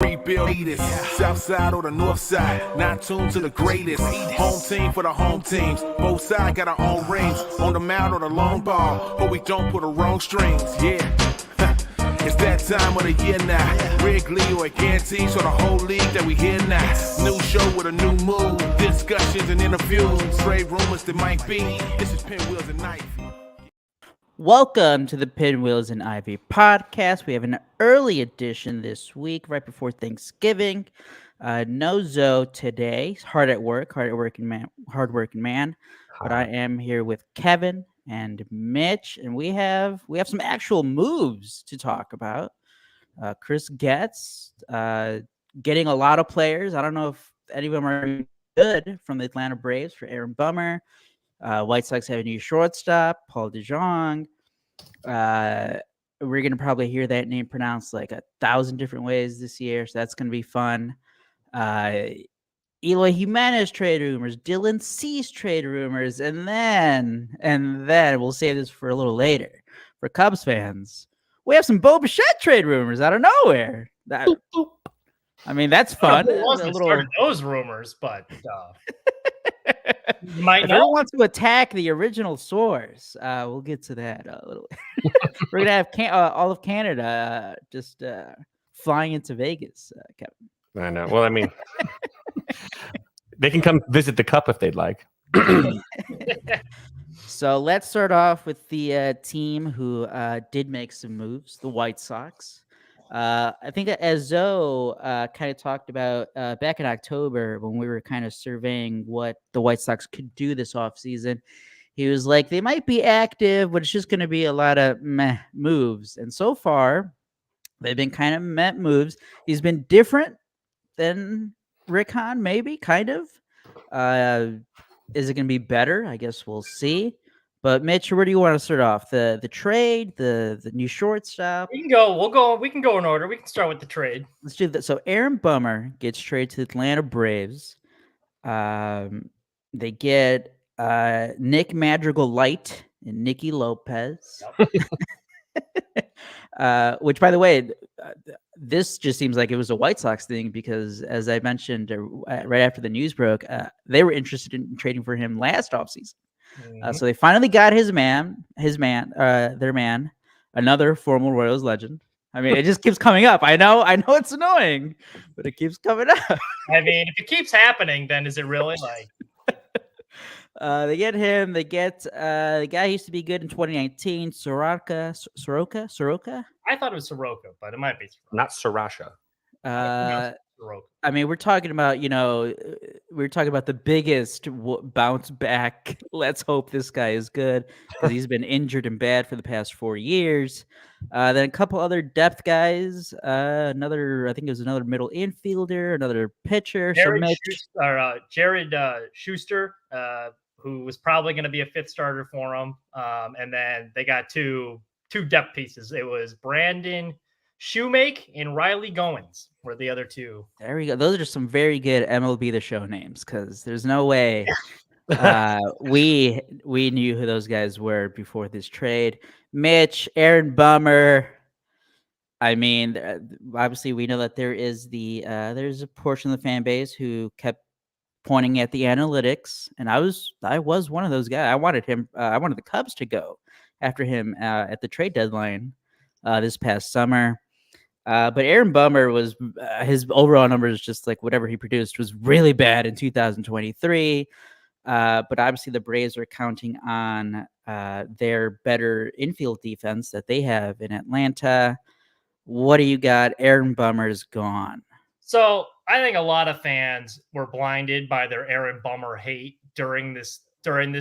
Rebuild leaders, south side or the north side, not tuned to the greatest. Home team for the home teams, both sides got our own rings. On the mound or the long ball, but we don't put the wrong strings, yeah. It's that time of the year now, Wrigley or Getz, so the whole league that we hear now. New show with a new mood, discussions and interviews, trade rumors that might be. This is Pinwheels and Ivy. Welcome to the Pinwheels and Ivy podcast. We have an early edition this week, right before Thanksgiving. No Zoe today. He's hardworking man. But I am here with Kevin and Mitch, and we have some actual moves to talk about. Chris Getz getting a lot of players. I don't know if any of them are good from the Atlanta Braves for Aaron Bummer. White Sox have a new shortstop, Paul DeJong. We're going to probably hear that name pronounced like 1,000 different ways this year, so that's going to be fun. Eloy Jimenez trade rumors, Dylan Cease trade rumors, and then we'll save this for a little later. For Cubs fans, we have some Bo Bichette trade rumors out of nowhere. I mean, that's fun. It wasn't started those rumors, but you might if know. everyone wants to attack the original source, we'll get to that a little. We're gonna have all of Canada just flying into Vegas, Kevin. I know. Well, I mean, they can come visit the Cup if they'd like. So let's start off with the team who did make some moves, the White Sox. I think as Zoe kind of talked about back in October when we were kind of surveying what the White Sox could do this offseason, he was like, they might be active, but it's just going to be a lot of meh moves. And so far, they've been kind of meh moves. He's been different than Rick Hahn, maybe, kind of. Is it going to be better? I guess we'll see. But Mitch, where do you want to start off? The trade, the new shortstop? We can go in order. We can start with the trade. Let's do that. So Aaron Bummer gets traded to the Atlanta Braves. They get Nick Madrigal Light and Nicky Lopez. Yep. Which, by the way, this just seems like it was a White Sox thing because, as I mentioned right after the news broke, they were interested in trading for him last offseason. So they finally got their man, another former Royals legend. I mean, it just keeps coming up. I know it's annoying, but it keeps coming up. I mean, if it keeps happening, then is it really like? They get him. They get the guy who used to be good in 2019, Soroka. I thought it was Soroka, but it might be Not Sriracha. I mean, we're talking about, the biggest bounce back. Let's hope this guy is good because he's been injured and bad for the past 4 years. Then a couple other depth guys. I think it was another middle infielder, another pitcher. Jared Schuster, who was probably going to be a fifth starter for him. And then they got two depth pieces. It was Brandon Shoemake and Riley Goins were the other two. There we go. Those are some very good MLB The Show names because there's no way we knew who those guys were before this trade. Mitch, Aaron Bummer. I mean, obviously we know that there's a portion of the fan base who kept pointing at the analytics, and I was one of those guys. I wanted the Cubs to go after him at the trade deadline this past summer. But Aaron Bummer was his overall numbers, just like whatever he produced, was really bad in 2023. But obviously the Braves are counting on their better infield defense that they have in Atlanta. What do you got? Aaron Bummer's gone. So I think a lot of fans were blinded by their Aaron Bummer hate during this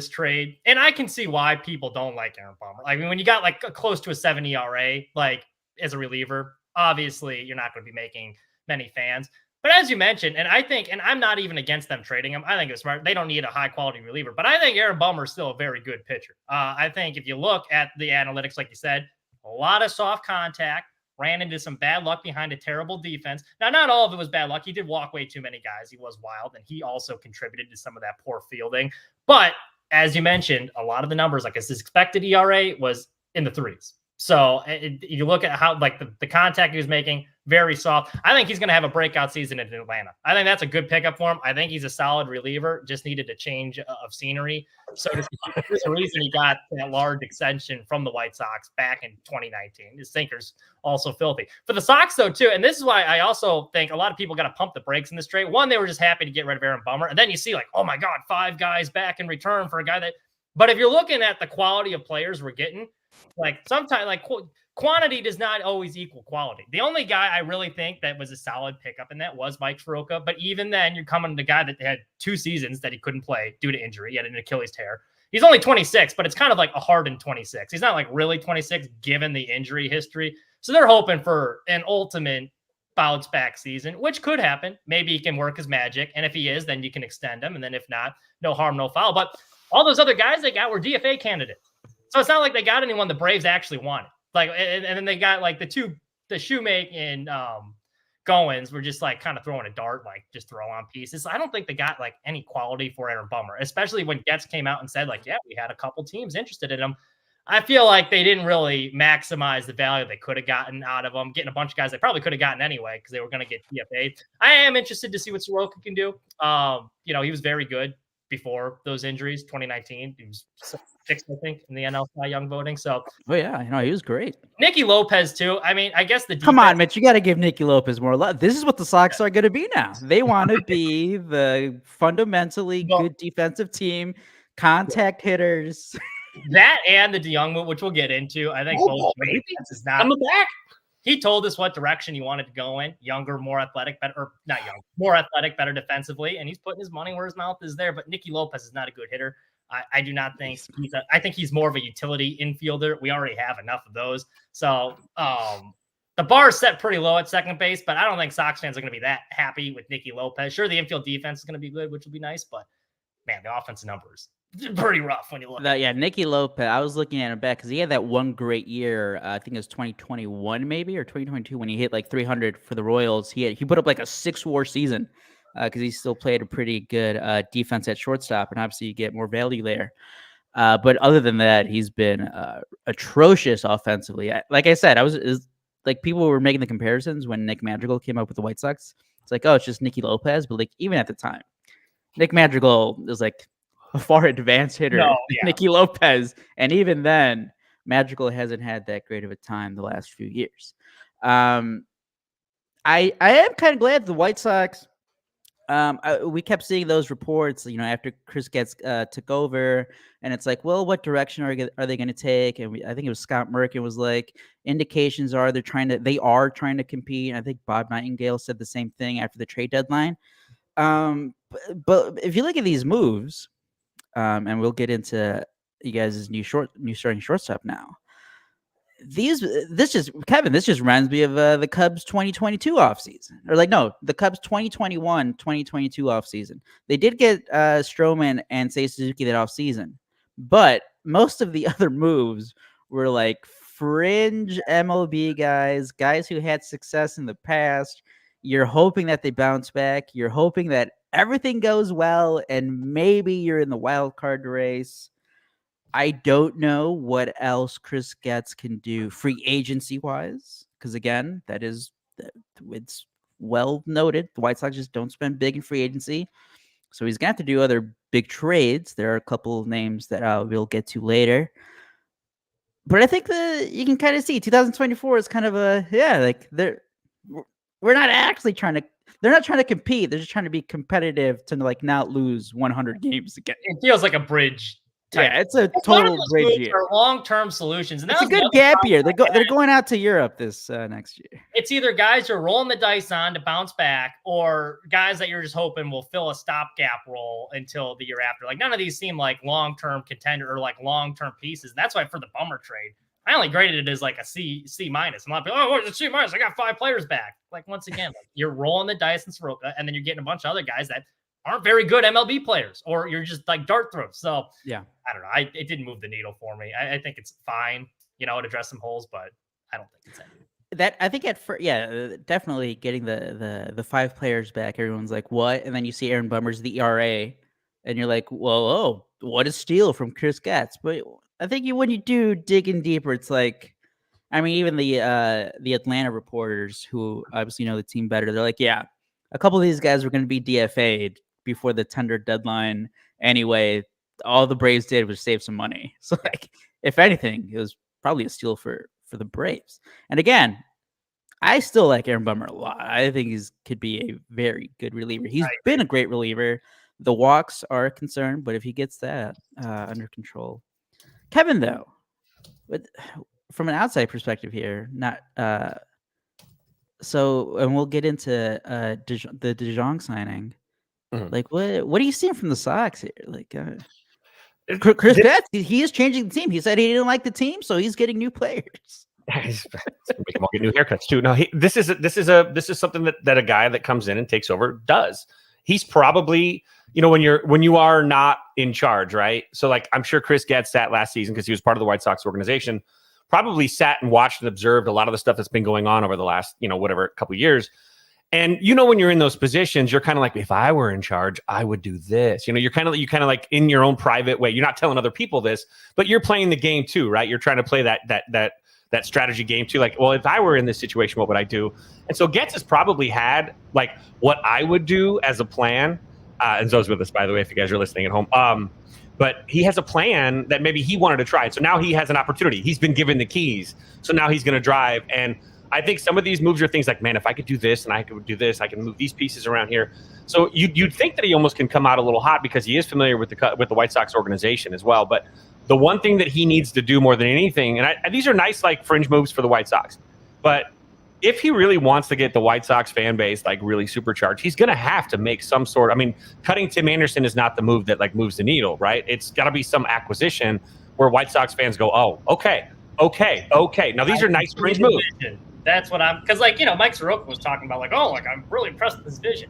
trade. And I can see why people don't like Aaron Bummer. I mean, when you got like close to a 7 ERA, like as a reliever, obviously you're not going to be making many fans. But as you mentioned, and I'm not even against them trading him. I think it's smart. They don't need a high quality reliever, but I think Aaron Bummer is still a very good pitcher. I think if you look at the analytics, like you said, a lot of soft contact, ran into some bad luck behind a terrible defense. Now, not all of it was bad luck. He did walk way too many guys. He was wild, and he also contributed to some of that poor fielding. But as you mentioned, a lot of the numbers, like his expected ERA was in the threes. So you look at how like the contact he was making, very soft. I think he's going to have a breakout season in Atlanta. I think that's a good pickup for him. I think he's a solid reliever. Just needed a change of scenery. So there's a reason he got that large extension from the White Sox back in 2019. His sinker's also filthy. For the Sox, though, too, and this is why I also think a lot of people got to pump the brakes in this trade. One, they were just happy to get rid of Aaron Bummer. And then you see like, oh, my God, 5 guys back in return for a guy that – but if you're looking at the quality of players we're getting, like sometimes like quantity does not always equal quality. The only guy I really think that was a solid pickup in that was Mike Soroka. But even then, you're coming to a guy that had 2 seasons that he couldn't play due to injury. He had an Achilles tear. He's only 26, but it's kind of like a hardened 26. He's not like really 26 given the injury history. So they're hoping for an ultimate bounce back season, which could happen. Maybe he can work his magic. And if he is, then you can extend him. And then if not, no harm, no foul. But all those other guys they got were DFA candidates. So it's not like they got anyone the Braves actually wanted. Like, and then they got like the Shoemake and Goins were just like kind of throwing a dart, like just throw on pieces. I don't think they got like any quality for Aaron Bummer, especially when Getz came out and said like, yeah, we had a couple teams interested in him. I feel like they didn't really maximize the value they could have gotten out of him, getting a bunch of guys they probably could have gotten anyway because they were going to get DFA. I am interested to see what Soroka can do. He was very good before those injuries. 2019, he was 6th, I think, in the NL Cy Young voting. So, he was great. Nicky Lopez too. I mean, I guess come on, Mitch, you got to give Nicky Lopez more love. This is what the Sox are going to be now. They want to be the fundamentally good defensive team, contact hitters. That and the DeJong move, which we'll get into. I think both is not. I'm back. He told us what direction he wanted to go in. Younger, more athletic, better, or not young, more athletic, better defensively. And he's putting his money where his mouth is there. But Nicky Lopez is not a good hitter. I do not think I think he's more of a utility infielder. We already have enough of those. So the bar is set pretty low at second base, but I don't think Sox fans are going to be that happy with Nicky Lopez. Sure, the infield defense is going to be good, which will be nice, but man, the offensive numbers pretty rough when you look. Nicky Lopez. I was looking at him back because he had that one great year. I think it was 2021 maybe or 2022 when he hit like 300 for the Royals. He put up like a 6-WAR season because he still played a pretty good defense at shortstop, and obviously you get more value there. But other than that, he's been atrocious offensively. Like I said, like people were making the comparisons when Nick Madrigal came up with the White Sox. It's like, oh, it's just Nicky Lopez, but like even at the time, Nick Madrigal is like a far advanced hitter than Nicky Lopez. And even then, Madrigal hasn't had that great of a time the last few years. I am kind of glad the White Sox, we kept seeing those reports, after Chris Getz took over, and it's like, well, what direction are they going to take? And I think it was Scott Merkin was like, indications are they are trying to compete. And I think Bob Nightingale said the same thing after the trade deadline. But if you look at these moves, and we'll get into you guys' new starting shortstop now. This just reminds me of the Cubs 2022 offseason. Or like, no, the Cubs 2021, 2022 offseason. They did get Stroman and Seiya Suzuki that offseason, but most of the other moves were like fringe MLB guys who had success in the past. You're hoping that they bounce back. You're hoping that everything goes well, and maybe you're in the wild card race. I don't know what else Chris Getz can do free agency wise, because again, it's well noted. The White Sox just don't spend big in free agency, so he's got to do other big trades. There are a couple of names that we'll get to later, but I think you can kind of see 2024 is kind of we're not actually they're not trying to compete. They're just trying to be competitive to like not lose 100 games again. It feels like a bridge. Yeah, it's a total bridge year. Long-term solutions. And it's a good gap year. They're going out to Europe this next year. It's either guys you're rolling the dice on to bounce back, or guys that you're just hoping will fill a stopgap role until the year after. Like none of these seem like long-term contender or like long-term pieces. And that's why for the Bummer trade, I only graded it as like a C minus. I'm not like, oh, what's a C minus? I got 5 players back. Like once again, like you're rolling the dice in Soroka, and then you're getting a bunch of other guys that aren't very good MLB players, or you're just like dart throws. So yeah, I don't know. It didn't move the needle for me. I think it's fine, to address some holes, but I don't think it's anything. That I think at first, definitely getting the 5 players back. Everyone's like, what? And then you see Aaron Bummer's the ERA, and you're like, well, what a steal from Chris Getz. But I think when you do digging deeper, it's like, I mean, even the Atlanta reporters who obviously know the team better, they're like, yeah, a couple of these guys were going to be DFA'd before the tender deadline anyway. All the Braves did was save some money. So, like, if anything, it was probably a steal for the Braves. And again, I still like Aaron Bummer a lot. I think he's could be a very good reliever. He's been a great reliever. The walks are a concern, but if he gets that under control, Kevin, though, from an outside perspective here, not so, and we'll get into the DeJong signing. Mhm. Like, what are you seeing from the Sox here? Like, Chris Getz, he is changing the team. He said he didn't like the team, so he's getting new players. Make them all get new haircuts too. No, this is something that a guy that comes in and takes over does. He's probably, when you are not in charge, right? So like, I'm sure Chris Getz sat last season because he was part of the White Sox organization, probably sat and watched and observed a lot of the stuff that's been going on over the last, whatever, couple of years. And when you're in those positions, you're kind of like, if I were in charge, I would do this. You're kind of like in your own private way. You're not telling other people this, but you're playing the game too, right? You're trying to play that strategy game too. Like, well, if I were in this situation, what would I do? And so Getz has probably had like what I would do as a plan. And Zoe's with us, by the way, if you guys are listening at home. But he has a plan that maybe he wanted to try. So now he has an opportunity. He's been given the keys. So now he's going to drive. And I think some of these moves are things like, man, if I could do this and I could do this, I can move these pieces around here. So you'd think that he almost can come out a little hot because he is familiar with the White Sox organization as well. But the one thing that he needs to do more than anything, and these are nice like fringe moves for the White Sox, but if he really wants to get the White Sox fan base like really supercharged, he's going to have to make some sort. I mean, cutting Tim Anderson is not the move that like moves the needle, right? It's got to be some acquisition where White Sox fans go, oh, okay. Now these are nice fringe moves. That's what because Mike Soroka was talking about like, oh, like I'm really impressed with this vision.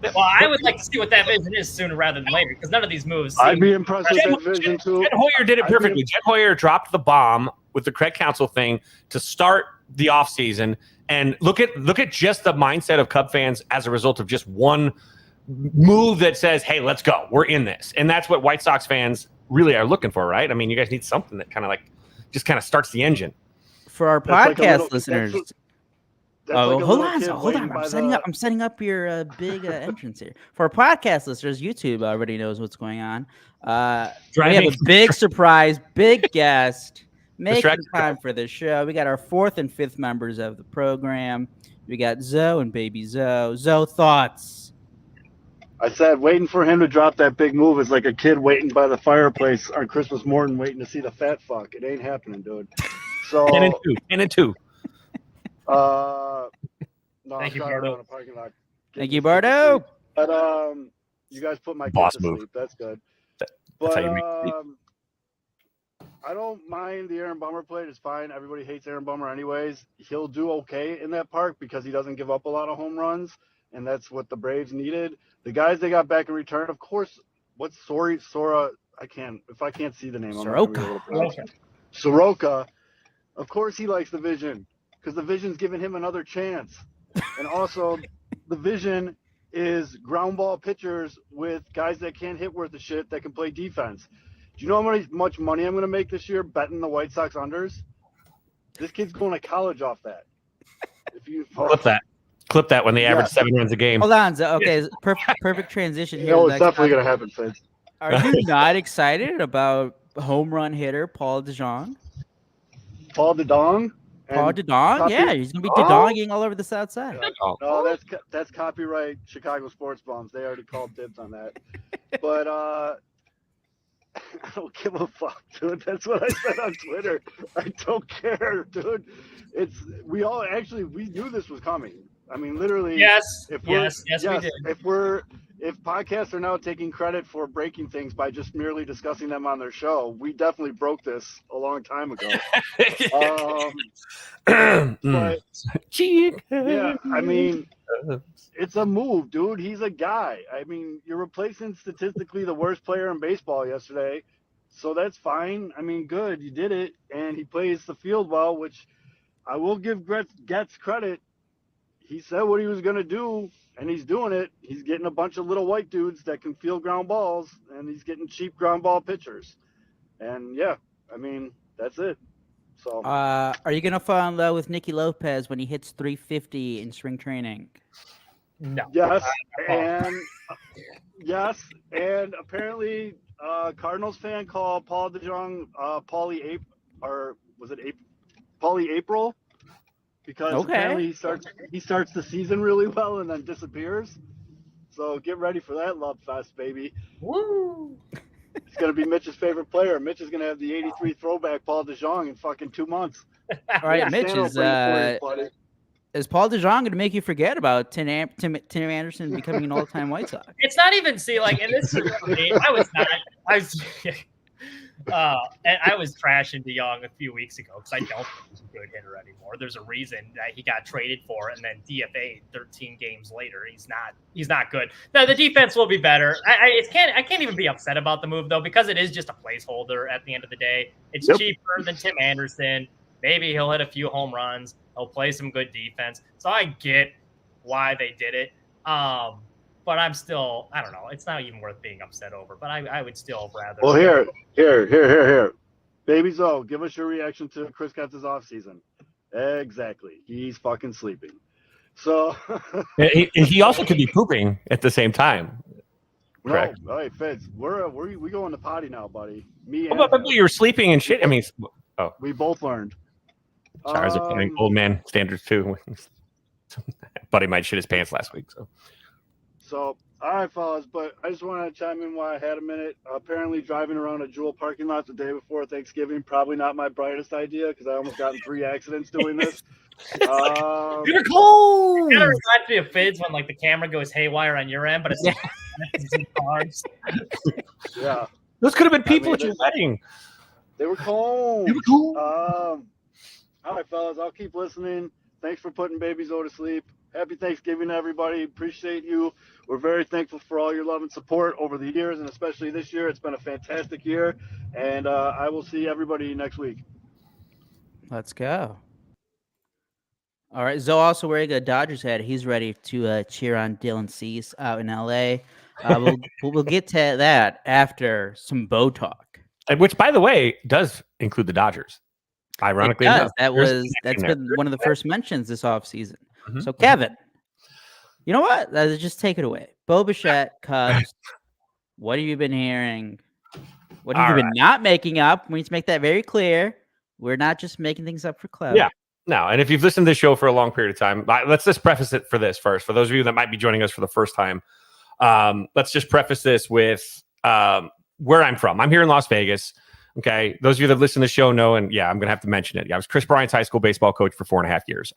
Well, I would like to see what that vision is sooner rather than later because none of these moves. I'd be impressed with that vision too. Jed Hoyer did it perfectly. Jed Hoyer dropped the bomb with the Craig Counsell thing to start the offseason. And look at just the mindset of Cub fans as a result of just one move that says, hey, let's go. We're in this. And that's what White Sox fans really are looking for, right? I mean, you guys need something that kind of like just kind of starts the engine. For our podcast listeners. Hold on. I'm setting up your big entrance here. For our podcast listeners, YouTube already knows what's going on. We have a big surprise, big guest. Making time for this show. We got our 4th and 5th members of the program. We got Zoe and baby Zoe. Zoe, thoughts? I said waiting for him to drop that big move is like a kid waiting by the fireplace on Christmas morning waiting to see the fat fuck. It ain't happening, dude. So 10 and 2. No, Thank you, Bardo. Thank you, Bardo. But you guys put my boss kid to move. Sleep. That's good. That's how you But I don't mind the Aaron Bummer play. It's fine. Everybody hates Aaron Bummer anyways. He'll do okay in that park because he doesn't give up a lot of home runs, and that's what the Braves needed. The guys they got back in return, of course, Soroka? I can't see the name. Soroka. Of course he likes the vision because the vision's giving him another chance. And also the vision is ground ball pitchers with guys that can't hit worth a shit that can play defense. Do you know how much money I'm going to make this year betting the White Sox unders? This kid's going to college off that. Clip that when they average 7 runs a game. Hold on. Okay, perfect transition here. It's definitely going to happen, Fitz. Are you not excited about home run hitter Paul DeJong? Paul DeJong? Yeah, he's going to be DeJonging all over the South Side. No, that's copyright Chicago sports bombs. They already called dibs on that. But I don't give a fuck, dude. That's what I said on Twitter. I don't care, dude. We knew this was coming. I mean, literally. Yes, we did. If podcasts are now taking credit for breaking things by just merely discussing them on their show, we definitely broke this a long time ago. But yeah, I mean, it's a move, dude. He's a guy. I mean, you're replacing statistically the worst player in baseball yesterday, so that's fine. I mean, good, you did it, and he plays the field well, which I will give Getz credit. He said what he was going to do, and he's doing it. He's getting a bunch of little white dudes that can field ground balls, and he's getting cheap ground ball pitchers. And, yeah, I mean, that's it. So Are you gonna fall in love with Nicky Lopez when he hits 350 in spring training? No. yes, and apparently Cardinals fan called Paul DeJong Paulie April, or was it Paulie April? Because apparently he starts the season really well and then disappears. So get ready for that love fest, baby. Woo! It's gonna be Mitch's favorite player. Mitch is gonna have the '83 throwback Paul DeJong in fucking 2 months. All right, Mitch, Stand over you for it, is Paul DeJong going to make you forget about Tim Anderson becoming an all-time White Sox? It's not even like in this year for me, and I was trashing DeJong a few weeks ago because I don't think he's a good hitter anymore. There's a reason that he got traded for and then DFA 13 games later. He's not good. Now the defense will be better. I can't even be upset about the move though, because it is just a placeholder at the end of the day. It's cheaper than Tim Anderson. Maybe he'll hit a few home runs. He'll play some good defense. So I get why they did it. But I'm still, I don't know. It's not even worth being upset over. But I would still rather. Well, here. Baby Zoe, give us your reaction to Chris Getz's offseason. Exactly. He's fucking sleeping. So. he also could be pooping at the same time. Correct. No, all right, Fitz. We going to potty now, buddy. Me and but you were sleeping and shit. I mean, we both learned. Stars are playing old man standards too. Buddy might shit his pants last week. So, all right, fellas, but I just want to chime in while I had a minute. Apparently, driving around a Jewel parking lot the day before Thanksgiving, probably not my brightest idea because I almost got in 3 accidents doing this. You're cold. It kind of reminds me of Fids when like the camera goes haywire on your end, but it's in cars. Yeah. Those could have been people at your wedding. They were cold. They were cool. All right, fellas, I'll keep listening. Thanks for putting Baby Zoe to sleep. Happy Thanksgiving, everybody. Appreciate you. We're very thankful for all your love and support over the years, and especially this year. It's been a fantastic year, and I will see everybody next week. Let's go. All right, Zoe also wearing a Dodgers hat. He's ready to cheer on Dylan Cease out in LA. We'll get to that after some Bo talk. Which, by the way, does include the Dodgers. Ironically enough. That's been one of the first mentions this offseason. Mm-hmm. So, Kevin, you know what? Just take it away. Bo Bichette, Cubs. What have you been hearing? What have you been not making up? We need to make that very clear. We're not just making things up for clout. Yeah. No, and if you've listened to the show for a long period of time, let's just preface it for this first. For those of you that might be joining us for the first time, let's just preface this with where I'm from. I'm here in Las Vegas. Okay. Those of you that listen to the show know, and yeah, I'm going to have to mention it. I was Chris Bryant's high school baseball coach for 4.5 years.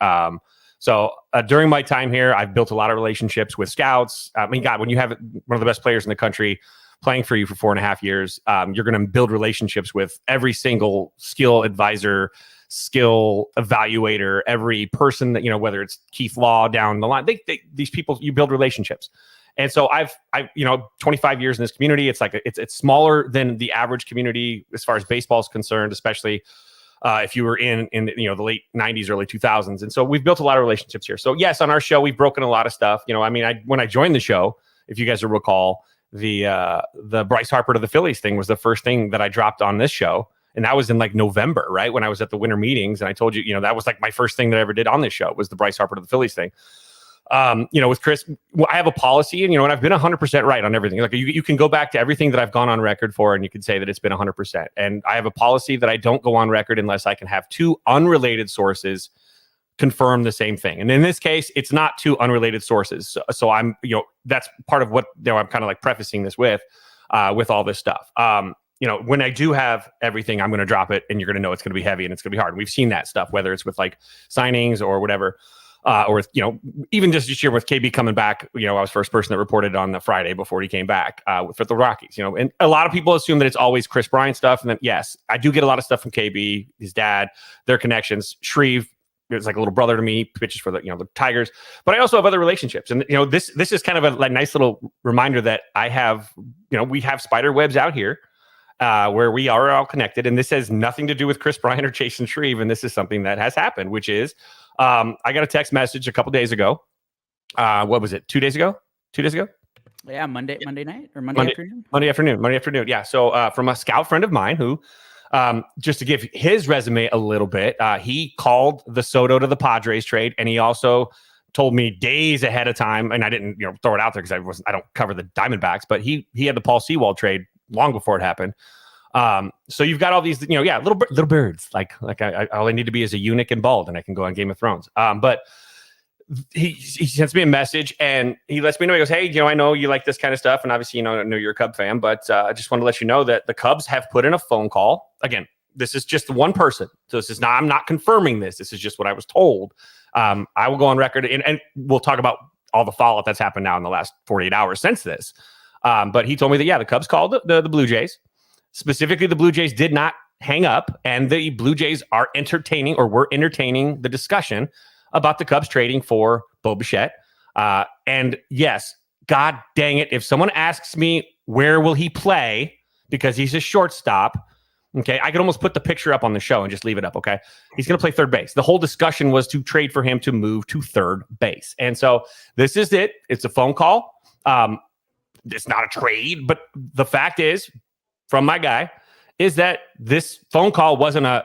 So during my time here, I've built a lot of relationships with scouts. I mean, God, when you have one of the best players in the country playing for you for 4.5 years, you're going to build relationships with every single skill advisor, skill evaluator, every person that, whether it's Keith Law down the line, these people, you build relationships. And so I've 25 years in this community. It's like it's smaller than the average community as far as baseball is concerned, especially if you were in the late 90s, early 2000s. And so we've built a lot of relationships here. So yes, on our show, we've broken a lot of stuff. When I joined the show, if you guys will recall, the Bryce Harper to the Phillies thing was the first thing that I dropped on this show. And that was in like November, right? When I was at the winter meetings. And I told you, that was like my first thing that I ever did on this show was the Bryce Harper to the Phillies thing. With Chris, I have a policy and, and I've been 100% right on everything. Like you can go back to everything that I've gone on record for and you can say that it's been 100%. And I have a policy that I don't go on record unless I can have 2 unrelated sources confirm the same thing. And in this case, it's not 2 unrelated sources. So I'm, that's part of what I'm kind of like prefacing this with all this stuff. When I do have everything, I'm going to drop it and you're going to know it's going to be heavy and it's going to be hard. And we've seen that stuff, whether it's with like signings or whatever. Or with, even just this year with KB coming back, I was first person that reported on the Friday before he came back for the Rockies, and a lot of people assume that it's always Chris Bryant stuff. And then, yes, I do get a lot of stuff from KB, his dad, their connections. Shreve is like a little brother to me, pitches for the Tigers, but I also have other relationships. And, this is kind of a nice little reminder that I have, we have spider webs out here where we are all connected. And this has nothing to do with Chris Bryant or Jason Shreve. And this is something that has happened, which is, I got a text message a couple days ago. What was it? 2 days ago? 2 days ago? Yeah, Monday night or Monday afternoon? Monday afternoon. Yeah. So from a scout friend of mine who Just to give his resume a little bit, he called the Soto to the Padres trade, and he also told me days ahead of time, and I didn't throw it out there because I don't cover the Diamondbacks, but he had the Paul Sewald trade long before it happened. So you've got all these, little birds. Like all I need to be is a eunuch and bald, and I can go on Game of Thrones. But he sends me a message, and he lets me know. He goes, "Hey, I know you like this kind of stuff, and obviously, I know you're a Cub fan, but I just want to let you know that the Cubs have put in a phone call. Again, this is just one person, so this is not. I'm not confirming this. This is just what I was told. I will go on record, and we'll talk about all the follow-up that's happened now in the last 48 hours since this. But he told me that the Cubs called the Blue Jays. Specifically, the Blue Jays did not hang up, and the Blue Jays were entertaining the discussion about the Cubs trading for Bo Bichette. And yes, God dang it, if someone asks me where will he play because he's a shortstop, okay, I could almost put the picture up on the show and just leave it up, okay? He's going to play third base. The whole discussion was to trade for him to move to third base. And so this is it. It's a phone call. It's not a trade, but the fact is, from my guy, is that this phone call wasn't a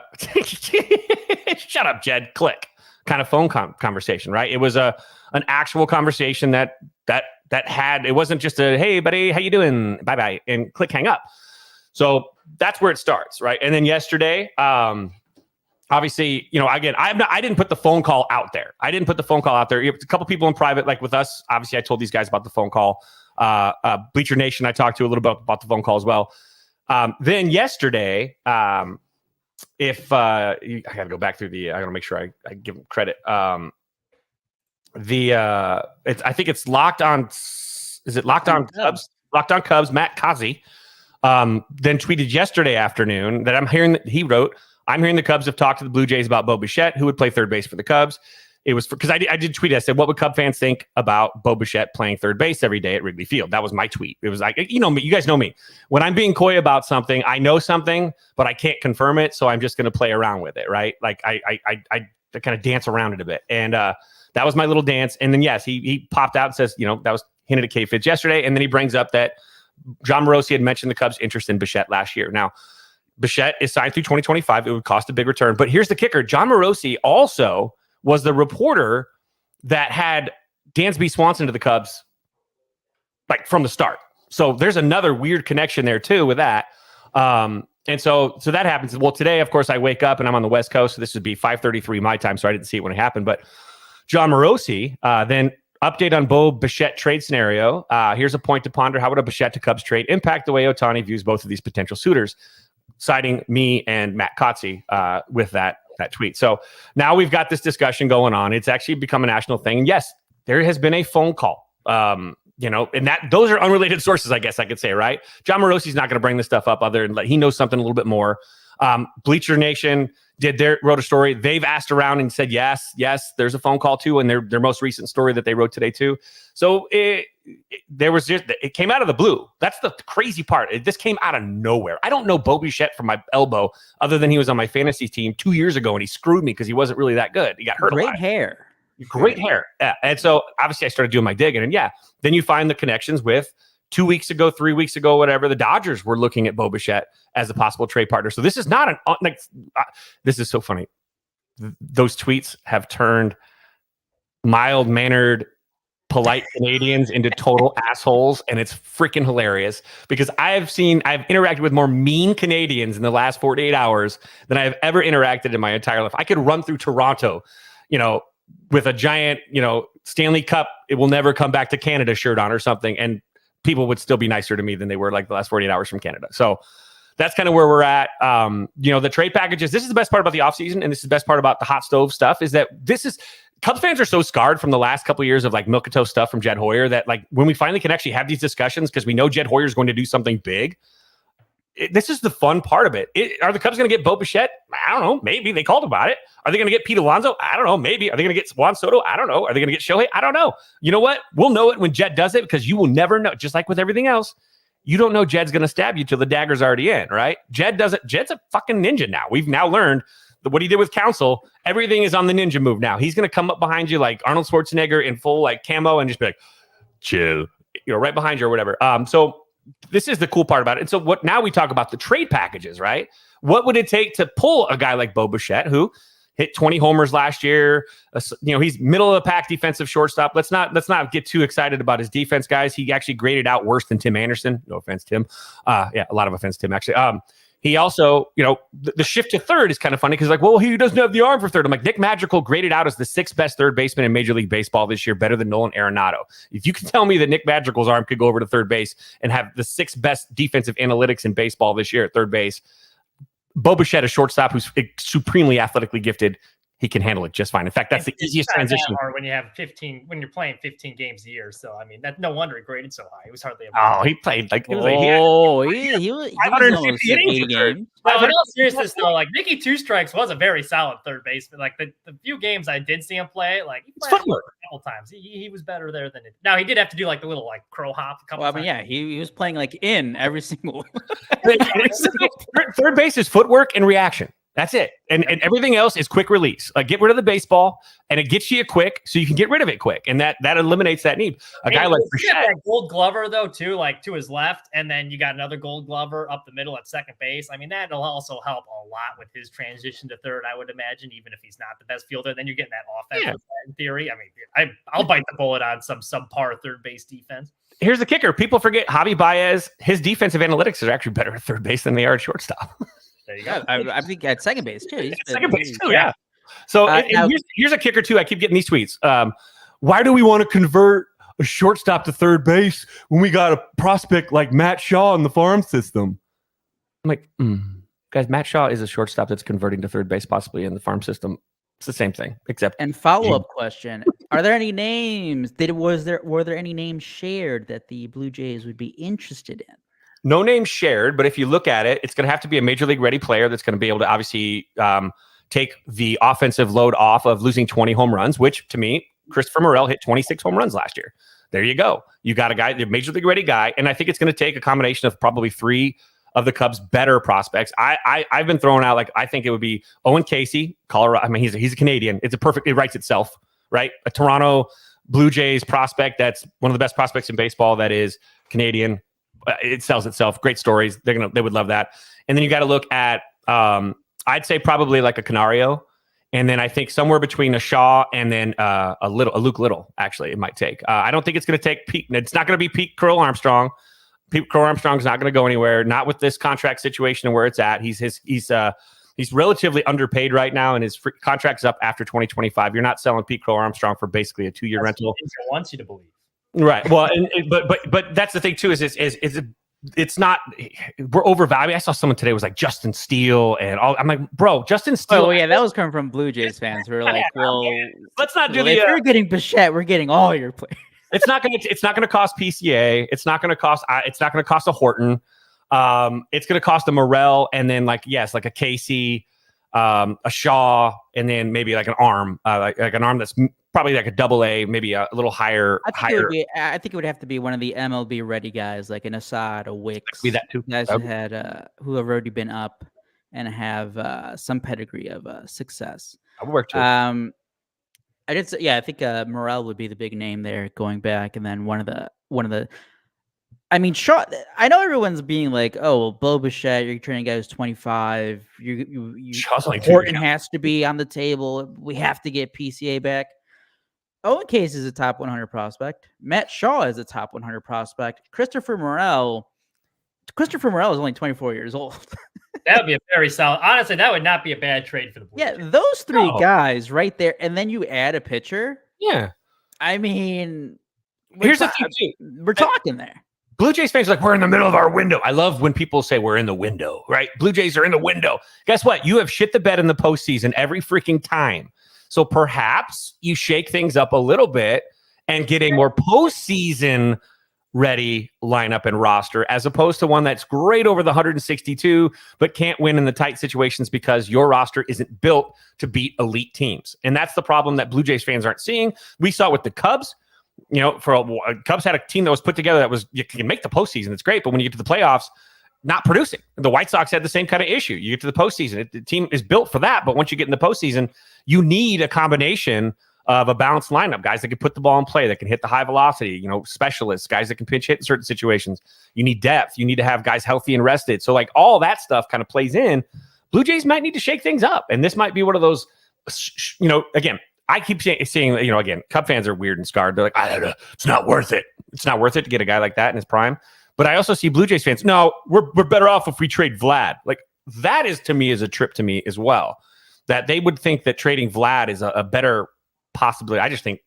shut up, Jed, click kind of phone conversation, right? It was an actual conversation that had, it wasn't just a, hey, buddy, how you doing? Bye-bye, and click, hang up. So that's where it starts, right? And then yesterday, obviously, again, I didn't put the phone call out there. A couple people in private, like with us, obviously, I told these guys about the phone call. Bleacher Nation, I talked to a little bit about the phone call as well. Then yesterday, I got to go back through I got to make sure I give them credit. I think it's Locked On. Is it Locked On Cubs? Locked On Cubs. Matt Kazi then tweeted yesterday afternoon that I'm hearing the Cubs have talked to the Blue Jays about Bo Bichette, who would play third base for the Cubs. It was because I did tweet. I said, what would Cub fans think about Bo Bichette playing third base every day at Wrigley Field? That was my tweet. It was like, me, you guys know me. When I'm being coy about something, I know something, but I can't confirm it. So I'm just going to play around with it, right? Like I kind of dance around it a bit. And that was my little dance. And then, yes, he popped out and says, that was hinted at K-Fitz yesterday. And then he brings up that John Morosi had mentioned the Cubs' interest in Bichette last year. Now, Bichette is signed through 2025. It would cost a big return. But here's the kicker. John Morosi also was the reporter that had Dansby Swanson to the Cubs like from the start. So there's another weird connection there too with that. And so that happens. Well, today, of course, I wake up and I'm on the West Coast. So this would be 5:33 my time. So I didn't see it when it happened. But John Morosi then update on Bo Bichette trade scenario. Here's a point to ponder. How would a Bichette to Cubs trade impact the way Ohtani views both of these potential suitors? Citing me and Matt Kotze with that tweet. So now we've got this discussion going on. It's actually become a national thing. And yes, there has been a phone call. And those are unrelated sources, I guess I could say, right? John Morosi's not going to bring this stuff up other than he knows something a little bit more. Bleacher Nation wrote a story. They've asked around and said, yes, there's a phone call too. And their most recent story that they wrote today too. So it came out of the blue. That's the crazy part. This came out of nowhere. I don't know Bo Bichette from my elbow other than he was on my fantasy team 2 years ago and he screwed me because he wasn't really that good. He got hurt a lot. Great hair. Yeah. And so obviously I started doing my digging and then you find the connections with 2 weeks ago, 3 weeks ago, whatever, the Dodgers were looking at Bo Bichette as a possible trade partner. So this is not this is so funny. Those tweets have turned mild-mannered, polite Canadians into total assholes, and it's freaking hilarious because I've interacted with more mean Canadians in the last 48 hours than I have ever interacted in my entire life. I could run through Toronto, with a giant, Stanley Cup, it will never come back to Canada shirt on or something, and people would still be nicer to me than they were like the last 48 hours from Canada. So that's kind of where we're at. The trade packages, this is the best part about the offseason, and this is the best part about the hot stove stuff, is that Cubs fans are so scarred from the last couple of years of like milk and toast stuff from Jed Hoyer that like when we finally can actually have these discussions because we know Jed Hoyer is going to do something big. This is the fun part of it. Are the Cubs going to get Bo Bichette? I don't know. Maybe they called about it. Are they going to get Pete Alonso? I don't know. Maybe. Are they going to get Juan Soto? I don't know. Are they going to get Shohei? I don't know. You know what? We'll know it when Jed does it because you will never know. Just like with everything else, you don't know Jed's going to stab you till the dagger's already in, right? Jed's a fucking ninja now. We've now learned what he did with Counsell. Everything is on the ninja move now. He's going to come up behind you like Arnold Schwarzenegger in full like camo and just be like, chill, right behind you or whatever. So this is the cool part about it. And so now we talk about the trade packages, right? What would it take to pull a guy like Bo Bichette, who hit 20 homers last year? He's middle of the pack defensive shortstop. Let's not get too excited about his defense, guys. He actually graded out worse than Tim Anderson. No offense, Tim. A lot of offense, Tim, actually. He also, the shift to third is kind of funny because he doesn't have the arm for third. I'm like, Nick Madrigal graded out as the 6th best third baseman in Major League Baseball this year, better than Nolan Arenado. If you can tell me that Nick Madrigal's arm could go over to third base and have the 6th best defensive analytics in baseball this year at third base, Bo Bichette, a shortstop who's supremely athletically gifted, he can handle it just fine. In fact, that's the easiest transition. When you're playing 15 games a year. So, I mean, no wonder it graded so high. It was hardly he played like, he was 550 innings. games. No, in all seriousness, though, like Nicky Two Strikes was a very solid third baseman. Like the few games I did see him play, like he played a couple times. He was better there than it. Now he did have to do like the little like crow hop a couple times. I mean, yeah, he was playing like in every single. Third base is footwork and reaction. That's it. And everything else is quick release. Like get rid of the baseball and it gets you quick so you can get rid of it quick. And that eliminates that need. A guy like Bichette, that Gold Glover though too, like to his left, and then you got another Gold Glover up the middle at second base. I mean, that'll also help a lot with his transition to third, I would imagine, even if he's not the best fielder. Then you're getting that offense in theory. I mean, I'll bite the bullet on some subpar third base defense. Here's the kicker. People forget Javi Baez, his defensive analytics are actually better at third base than they are at shortstop. There you go. I think at second base too. Second base too, yeah. So here's a kicker too. I keep getting these tweets. Why do we want to convert a shortstop to third base when we got a prospect like Matt Shaw in the farm system? I'm like, guys, Matt Shaw is a shortstop that's converting to third base possibly in the farm system. It's the same thing, except. And follow-up question: are there any names? Were there any names shared that the Blue Jays would be interested in? No name shared, but if you look at it, it's going to have to be a major league ready player that's going to be able to obviously take the offensive load off of losing 20 home runs, which to me, Christopher Morel hit 26 home runs last year. There you go. You got a guy, the major league ready guy. And I think it's going to take a combination of probably 3 of the Cubs' better prospects. I've been throwing out, like, I think it would be Owen Casey, Colorado. I mean, he's a Canadian. It writes itself, right? A Toronto Blue Jays prospect that's one of the best prospects in baseball that is Canadian. It sells itself. Great stories. They would love that. And then you got to look at, I'd say probably like a Canario. And then I think somewhere between a Shaw and then a Luke Little, actually, it might take. I don't think it's going to take Pete. It's not going to be Pete Crow Armstrong. Pete Crow Armstrong's not going to go anywhere. Not with this contract situation and where it's at. He's relatively underpaid right now, and his contract's up after 2025. You're not selling Pete Crow Armstrong for basically a 2-year rental. Wants you to believe. Right. Well, but that's the thing too. It's not. We're overvalued. I saw someone today was like Justin Steele and all. I'm like, bro, Justin Steele. Oh yeah, that was coming from Blue Jays fans. We're like, well, let's not do if you're getting Bichette, we're getting all your players. It's not gonna cost PCA. It's not gonna cost a Horton. It's gonna cost a Morel, and then like a Casey, a Shaw, and then maybe like an arm, like an arm that's probably like a AA, maybe a little higher. I think it would have to be one of the MLB ready guys, like an Assad, a Wicks. Be that too. Guys who have already been up and have some pedigree of success. I would work too. I think Morel would be the big name there going back, and then one of the. I mean, Shaw. I know everyone's being like, "Oh, well, Bo Bichette, you're training guy who's 25. Horton has to be on the table. We have to get PCA back." Owen Case is a top 100 prospect. Matt Shaw is a top 100 prospect. Christopher Morel is only 24 years old. That would be a very solid. Honestly, that would not be a bad trade for the Blue Jays. Yeah, those 3 guys right there, and then you add a pitcher. Yeah, I mean, here's the thing too. We're talking there. Blue Jays fans are like, we're in the middle of our window. I love when people say we're in the window, right? Blue Jays are in the window. Guess what? You have shit the bed in the postseason every freaking time. So perhaps you shake things up a little bit and get a more postseason ready lineup and roster, as opposed to one that's great over the 162, but can't win in the tight situations because your roster isn't built to beat elite teams. And that's the problem that Blue Jays fans aren't seeing. We saw it with the Cubs. Cubs had a team that was put together that was, you can make the postseason. It's great. But when you get to the playoffs, not producing. The White Sox had the same kind of issue. You get to the postseason. The team is built for that. But once you get in the postseason, you need a combination of a balanced lineup, guys that can put the ball in play, that can hit the high velocity, specialists, guys that can pinch hit in certain situations. You need depth. You need to have guys healthy and rested. So like all that stuff kind of plays in. Blue Jays might need to shake things up. And this might be one of those, again, I keep seeing, again, Cub fans are weird and scarred. They're like, I don't know, it's not worth it. It's not worth it to get a guy like that in his prime. But I also see Blue Jays fans, no, we're better off if we trade Vlad. Like that is a trip to me as well. That they would think that trading Vlad is a better possibility. I just think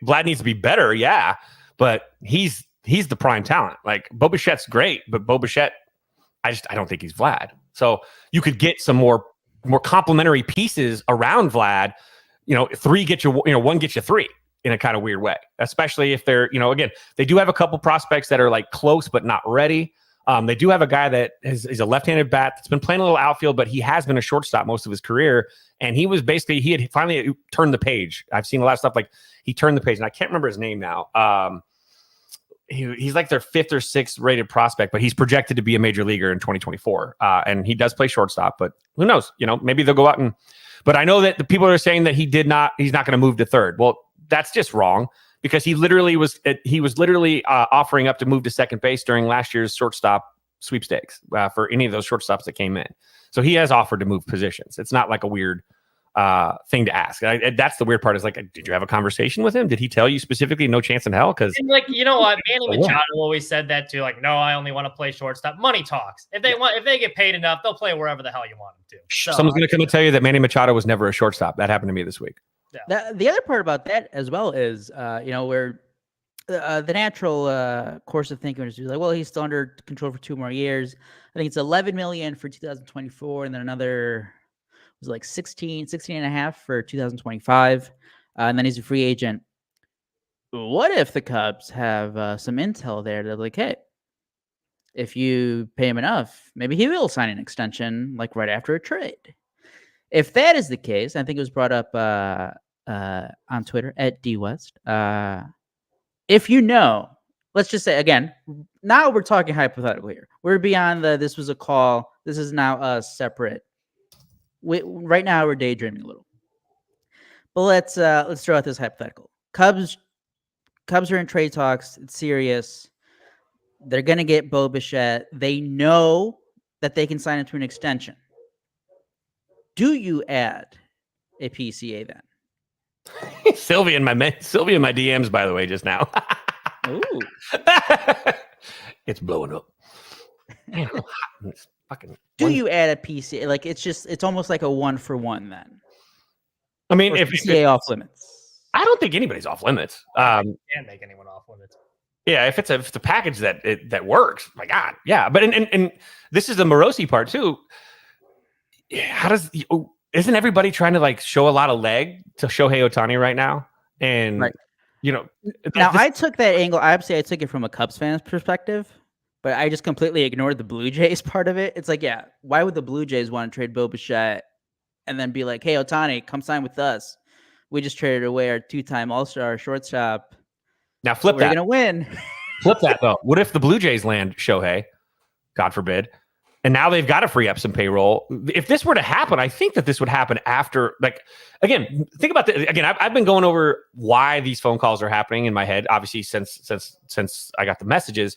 Vlad needs to be better, yeah, but he's the prime talent. Like Bo Bichette's great, but Bo Bichette, I don't think he's Vlad. So you could get some more complementary pieces around Vlad. Three get you, one gets you three in a kind of weird way, especially if they're, again, they do have a couple prospects that are like close but not ready. They do have a guy that is a left-handed bat that's been playing a little outfield, but he has been a shortstop most of his career. And he had finally turned the page. I've seen a lot of stuff like he turned the page, and I can't remember his name now. He's like their 5th or 6th rated prospect, but he's projected to be a major leaguer in 2024. And he does play shortstop, but who knows? Maybe they'll go out but I know that the people are saying that he's not going to move to third. Well, that's just wrong because he was literally offering up to move to second base during last year's shortstop sweepstakes for any of those shortstops that came in. So he has offered to move positions. It's not like a weird thing to ask. That's the weird part is like, did you have a conversation with him? Did he tell you specifically no chance in hell? Because like, you know what, Manny Machado always said that too. Like, no, I only want to play shortstop. Money talks. If they get paid enough, they'll play wherever the hell you want them to. So, someone's going to come and tell you that Manny Machado was never a shortstop. That happened to me this week. Yeah. The other part about that as well is, where the natural course of thinking is like, well, he's still under control for 2 more years. I think it's 11 million for 2024, and then another was like 16 and a half for 2025, and then he's a free agent. What if the Cubs have some intel there? They're like, hey, if you pay him enough, maybe he will sign an extension like right after a trade. If that is the case, I think it was brought up on Twitter at DWest. If let's just say, again, now we're talking hypothetical here. We're beyond this was a call. This is now a separate. Right now we're daydreaming a little. But let's throw out this hypothetical. Cubs are in trade talks. It's serious. They're going to get Bo Bichette. They know that they can sign him to an extension. Do you add a PCA then? Sylvia in my DMs, by the way, just now. Ooh. It's blowing up. It's fucking. Do you add a PCA? Like it's almost like a 1-for-1 then. I mean, if PCA off limits. I don't think anybody's off limits. Can't make anyone off limits. Yeah, if it's a package that works, my God, yeah. But and this is the Morosi part too. Isn't everybody trying to like show a lot of leg to Shohei Ohtani right now? And right. I took that angle. I took it from a Cubs fan's perspective, but I just completely ignored the Blue Jays part of it. It's like, yeah, why would the Blue Jays want to trade Bo Bichette and then be like, hey, Ohtani, come sign with us? We just traded away our 2-time All-Star shortstop. Now flip that. We're gonna win. Flip that though. What if the Blue Jays land Shohei? God forbid. And now they've got to free up some payroll. If this were to happen, I think that this would happen after, like, again, think about this. Again, I've been going over why these phone calls are happening in my head, obviously, since I got the messages.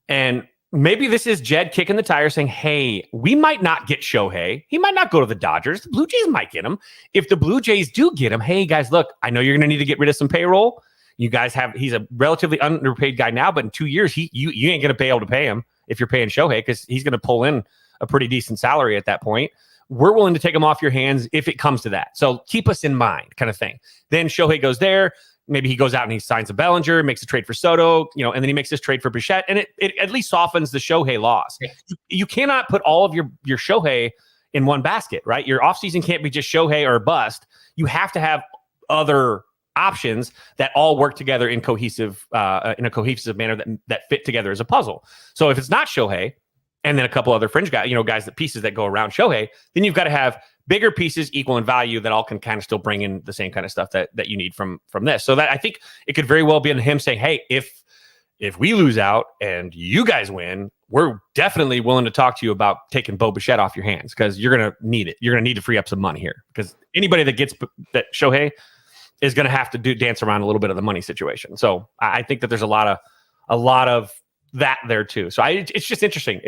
And maybe this is Jed kicking the tire saying, hey, we might not get Shohei. He might not go to the Dodgers. The Blue Jays might get him. If the Blue Jays do get him, hey, guys, look, I know you're going to need to get rid of some payroll. You guys he's a relatively underpaid guy now, but in 2 years, you ain't going to be able to pay him if you're paying Shohei because he's going to pull in a pretty decent salary at that point. We're willing to take him off your hands if it comes to that. So keep us in mind kind of thing. Then Shohei goes there. Maybe he goes out and he signs a Bellinger, makes a trade for Soto, and then he makes this trade for Bichette. And it at least softens the Shohei loss. You cannot put all of your Shohei in one basket, right? Your offseason can't be just Shohei or bust. You have to have other options that all work together in a cohesive manner that fit together as a puzzle. So if it's not Shohei and then a couple other fringe guys, pieces that go around Shohei, then you've got to have bigger pieces equal in value that all can kind of still bring in the same kind of stuff that you need from this. So that I think it could very well be in him saying, hey, if we lose out and you guys win, we're definitely willing to talk to you about taking Bo Bichette off your hands because you're going to need it. You're going to need to free up some money here because anybody that gets that Shohei, is going to have to dance around a little bit of the money situation. So I think that there's a lot of that there too. So it's just interesting.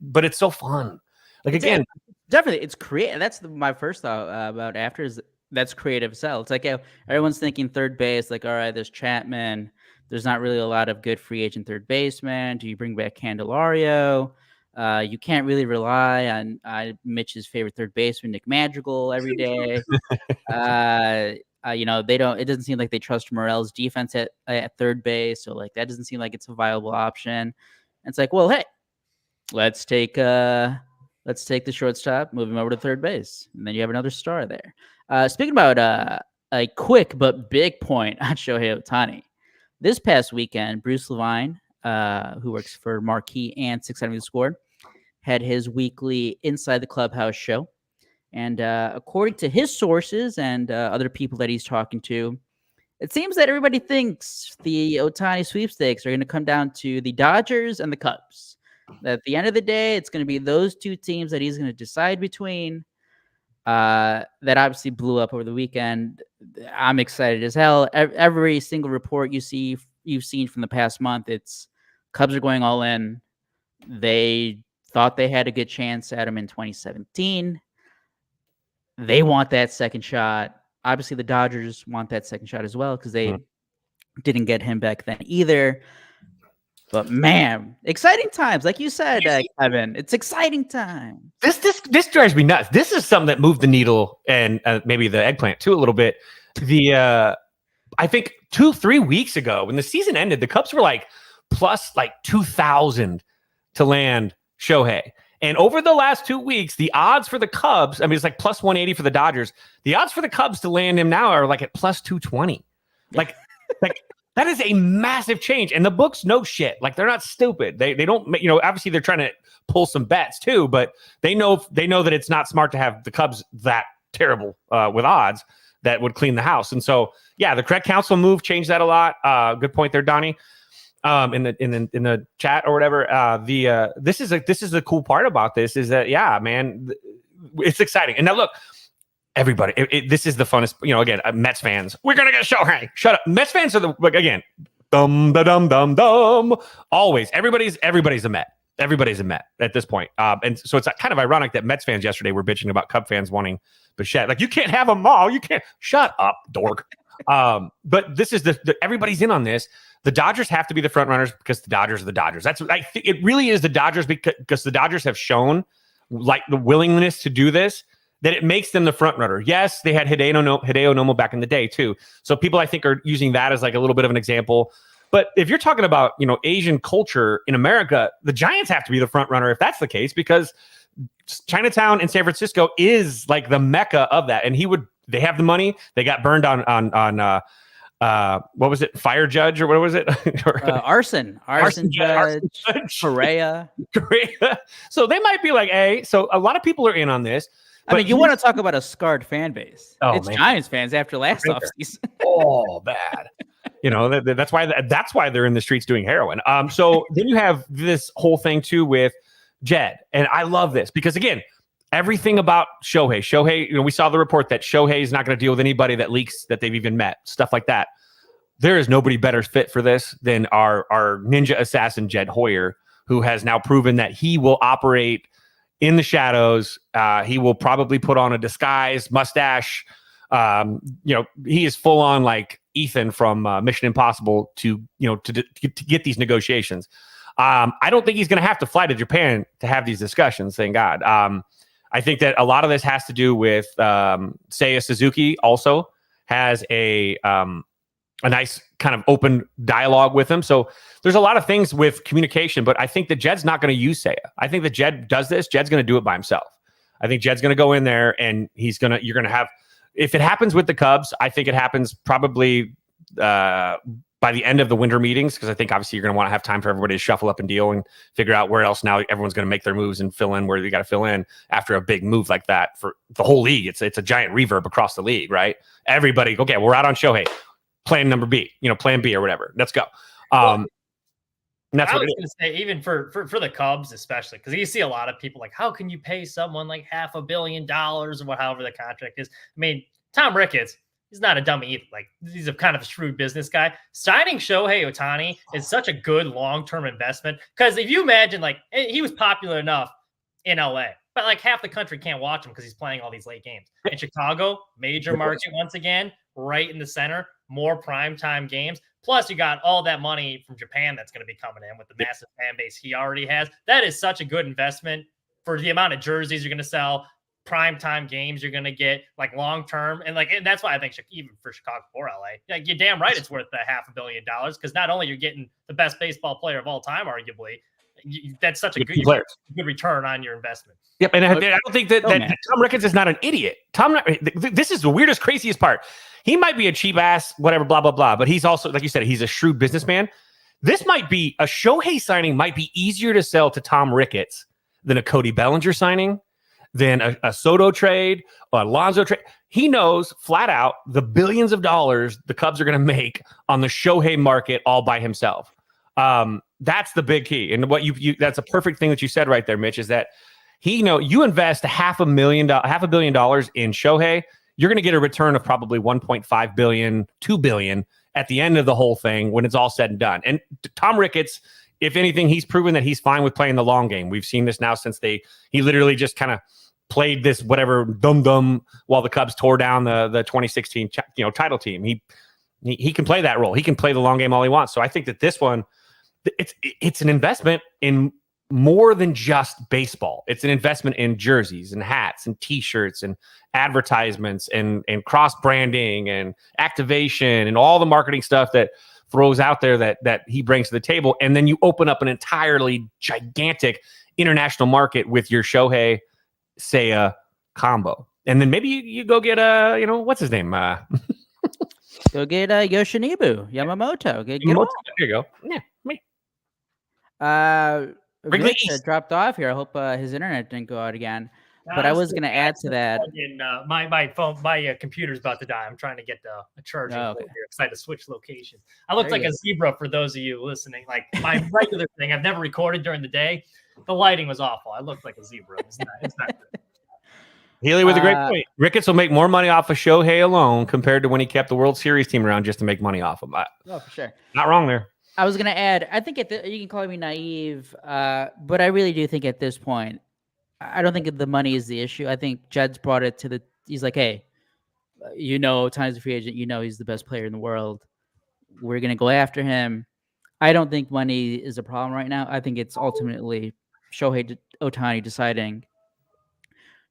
But it's so fun. Like again, definitely it's creative. That's my first thought about after is that's creative sell. It's like everyone's thinking third base, like, all right, there's Chapman. There's not really a lot of good free agent third baseman. Do you bring back Candelario? You can't really rely on Mitch's favorite third baseman, Nick Madrigal, every day. They don't. It doesn't seem like they trust Morel's defense at third base, so like that doesn't seem like it's a viable option. And it's like, well, hey, let's take the shortstop, move him over to third base, and then you have another star there. Speaking about a quick but big point on Shohei Ohtani, this past weekend, Bruce Levine, who works for Marquee and 670 The Score, had his weekly Inside the Clubhouse show. And according to his sources and other people that he's talking to, it seems that everybody thinks the Ohtani sweepstakes are going to come down to the Dodgers and the Cubs. That at the end of the day, it's going to be those two teams that he's going to decide between. That obviously blew up over the weekend. I'm excited as hell. Every single report you've seen from the past month, it's Cubs are going all in. They thought they had a good chance at him in 2017. They want that second shot. Obviously, the Dodgers want that second shot as well because they didn't get him back then either. But man, exciting times, like you said, Kevin. It's exciting time. This drives me nuts. This is something that moved the needle and maybe the eggplant too a little bit. I think 2-3 weeks ago when the season ended, the Cubs were like plus like 2,000 to land Shohei. And over the last 2 weeks, the odds for the Cubs, I mean, it's like plus 180 for the Dodgers. The odds for the Cubs to land him now are like at plus 220. Like that is a massive change. And the books know shit. Like they're not stupid. They don't, obviously they're trying to pull some bets too, but they know that it's not smart to have the Cubs that terrible with odds that would clean the house. And so, yeah, the correct counsel move changed that a lot. Good point there, Donnie. In the chat or whatever. This is the cool part about this is that, yeah, man, it's exciting. And now look, everybody, this is the funnest, again, Mets fans, we're going to get Shohei. Shut up. Mets fans are again, dum. Always. Everybody's a Met. Everybody's a Met at this point. And so it's kind of ironic that Mets fans yesterday were bitching about Cub fans wanting Bichette. Like, you can't have them all. You can't. Shut up, dork. But this is everybody's in on this. The Dodgers have to be the front runners because the Dodgers are the Dodgers. It really is the Dodgers because the Dodgers have shown like the willingness to do this, that it makes them the front runner. Yes, they had Hideo Nomo back in the day too. So people I think are using that as like a little bit of an example. But if you're talking about, Asian culture in America, the Giants have to be the front runner if that's the case, because Chinatown in San Francisco is like the mecca of that. And they have the money. They got burned on what was it? Fire Judge or what was it? Arson Judge. Correa. So they might be like, hey, so a lot of people are in on this. I mean, you want to talk about a scarred fan base. Oh, it's man. Giants fans after last offseason. Oh, bad. That's why they're in the streets doing heroin. So then you have this whole thing too with Jed. And I love this because, again, everything about Shohei, we saw the report that Shohei is not going to deal with anybody that leaks that they've even met, stuff like that. There is nobody better fit for this than our ninja assassin, Jed Hoyer, who has now proven that he will operate in the shadows. He will probably put on a disguise, mustache. He is full on like Ethan from Mission Impossible to get these negotiations. I don't think he's going to have to fly to Japan to have these discussions. Thank God. I think that a lot of this has to do with Seiya Suzuki also has a nice kind of open dialogue with him. So there's a lot of things with communication, but I think that Jed's not going to use Seiya. I think that Jed does this. Jed's going to do it by himself. I think Jed's going to go in there and you're going to have, if it happens with the Cubs, I think it happens probably by the end of the winter meetings, because I think obviously you're going to want to have time for everybody to shuffle up and deal and figure out where else now everyone's going to make their moves and fill in where you got to fill in after a big move like that for the whole league. It's a giant reverb across the league, right? Everybody, okay, we're out on Shohei. Plan number B, plan B or whatever. Let's go. And that's what I was going to say, even for the Cubs, especially because you see a lot of people like, how can you pay someone like $500 million or however the contract is? I mean, Tom Ricketts, he's not a dummy either. Like, he's a kind of a shrewd business guy. Signing Shohei Ohtani is such a good long-term investment. Because if you imagine, like, he was popular enough in LA, but like half the country can't watch him because he's playing all these late games. In Chicago, major market once again, right in the center, more primetime games. Plus, you got all that money from Japan that's going to be coming in with the massive fan base he already has. That is such a good investment for the amount of jerseys you're going to sell, primetime games you're going to get, like long-term. And that's why I think even for Chicago or LA, like, you're damn right it's worth $500 million, because not only you're getting the best baseball player of all time, arguably, that's such a good return on your investment. Yep, and I don't think that Tom Ricketts is not an idiot. This is the weirdest, craziest part. He might be a cheap ass, whatever, blah, blah, blah, but he's also, like you said, he's a shrewd businessman. This might be, a Shohei signing might be easier to sell to Tom Ricketts than a Cody Bellinger signing, than a Soto trade, or Alonso trade. He knows flat out the billions of dollars the Cubs are going to make on the Shohei market all by himself. That's the big key. And what that's a perfect thing that you said right there, Mitch, is that you invest $500 million in Shohei, you're going to get a return of probably 1.5 billion, 2 billion at the end of the whole thing when it's all said and done. And Tom Ricketts, if anything, he's proven that he's fine with playing the long game. We've seen this now since he literally just kind of played this whatever dum-dum while the Cubs tore down the 2016 title team. He can play that role. He can play the long game all he wants. So I think that this one, it's an investment in more than just baseball. It's an investment in jerseys and hats and T-shirts and advertisements and cross branding and activation and all the marketing stuff that throws out there that he brings to the table. And then you open up an entirely gigantic international market with your Shohei Seiya combo. And then maybe you go get what's his name? Go get Yoshinobu Yamamoto. Get there you go. Yeah, me. Rich dropped off here. I hope his internet didn't go out again. But I was going to add to that. My computer's about to die. I'm trying to get a charging here because I had to switch locations. I look like a zebra for those of you listening. Like my regular thing, I've never recorded during the day. The lighting was awful. I looked like a zebra. It's not good. Healy with a great point. Ricketts will make more money off of Shohei alone compared to when he kept the World Series team around just to make money off him. Oh, for sure. Not wrong there. I was going to add, I think you can call me naive, but I really do think at this point, I don't think the money is the issue. I think Jed's brought it to he's like, hey, Ohtani's a free agent. He's the best player in the world. We're going to go after him. I don't think money is a problem right now. I think it's ultimately Shohei Ohtani deciding,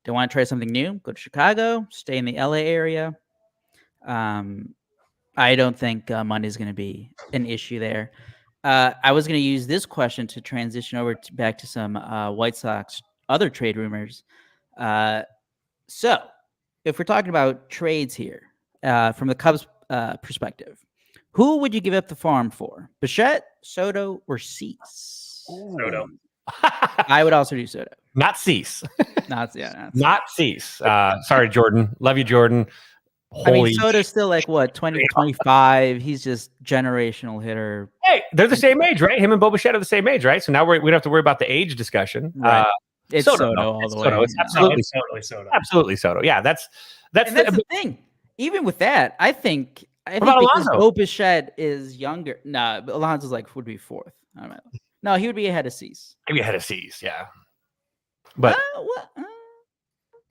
they want to try something new, go to Chicago, stay in the LA area. I don't think money is going to be an issue there. I was going to use this question to transition over back to some White Sox other trade rumors. So if we're talking about trades here from the Cubs perspective, who would you give up the farm for? Bichette, Soto, or Cease? Soto. I would also do Soto. Not Cease. Not Cease. Sorry, Jordan. Love you, Jordan. Soto's still like 20, 25. He's just generational hitter. Hey, they're the same age, right? Him and Bo Bichette are the same age, right? So now we don't have to worry about the age discussion. Right. It's Soto all the way. It's absolutely Soto. Absolutely Soto. Yeah, that's the thing. Even with that, I think because Bo Bichette is younger. Nah, but Alonso's would be fourth. I don't know. No, he would be ahead of Cease. Maybe ahead of Cease, yeah. But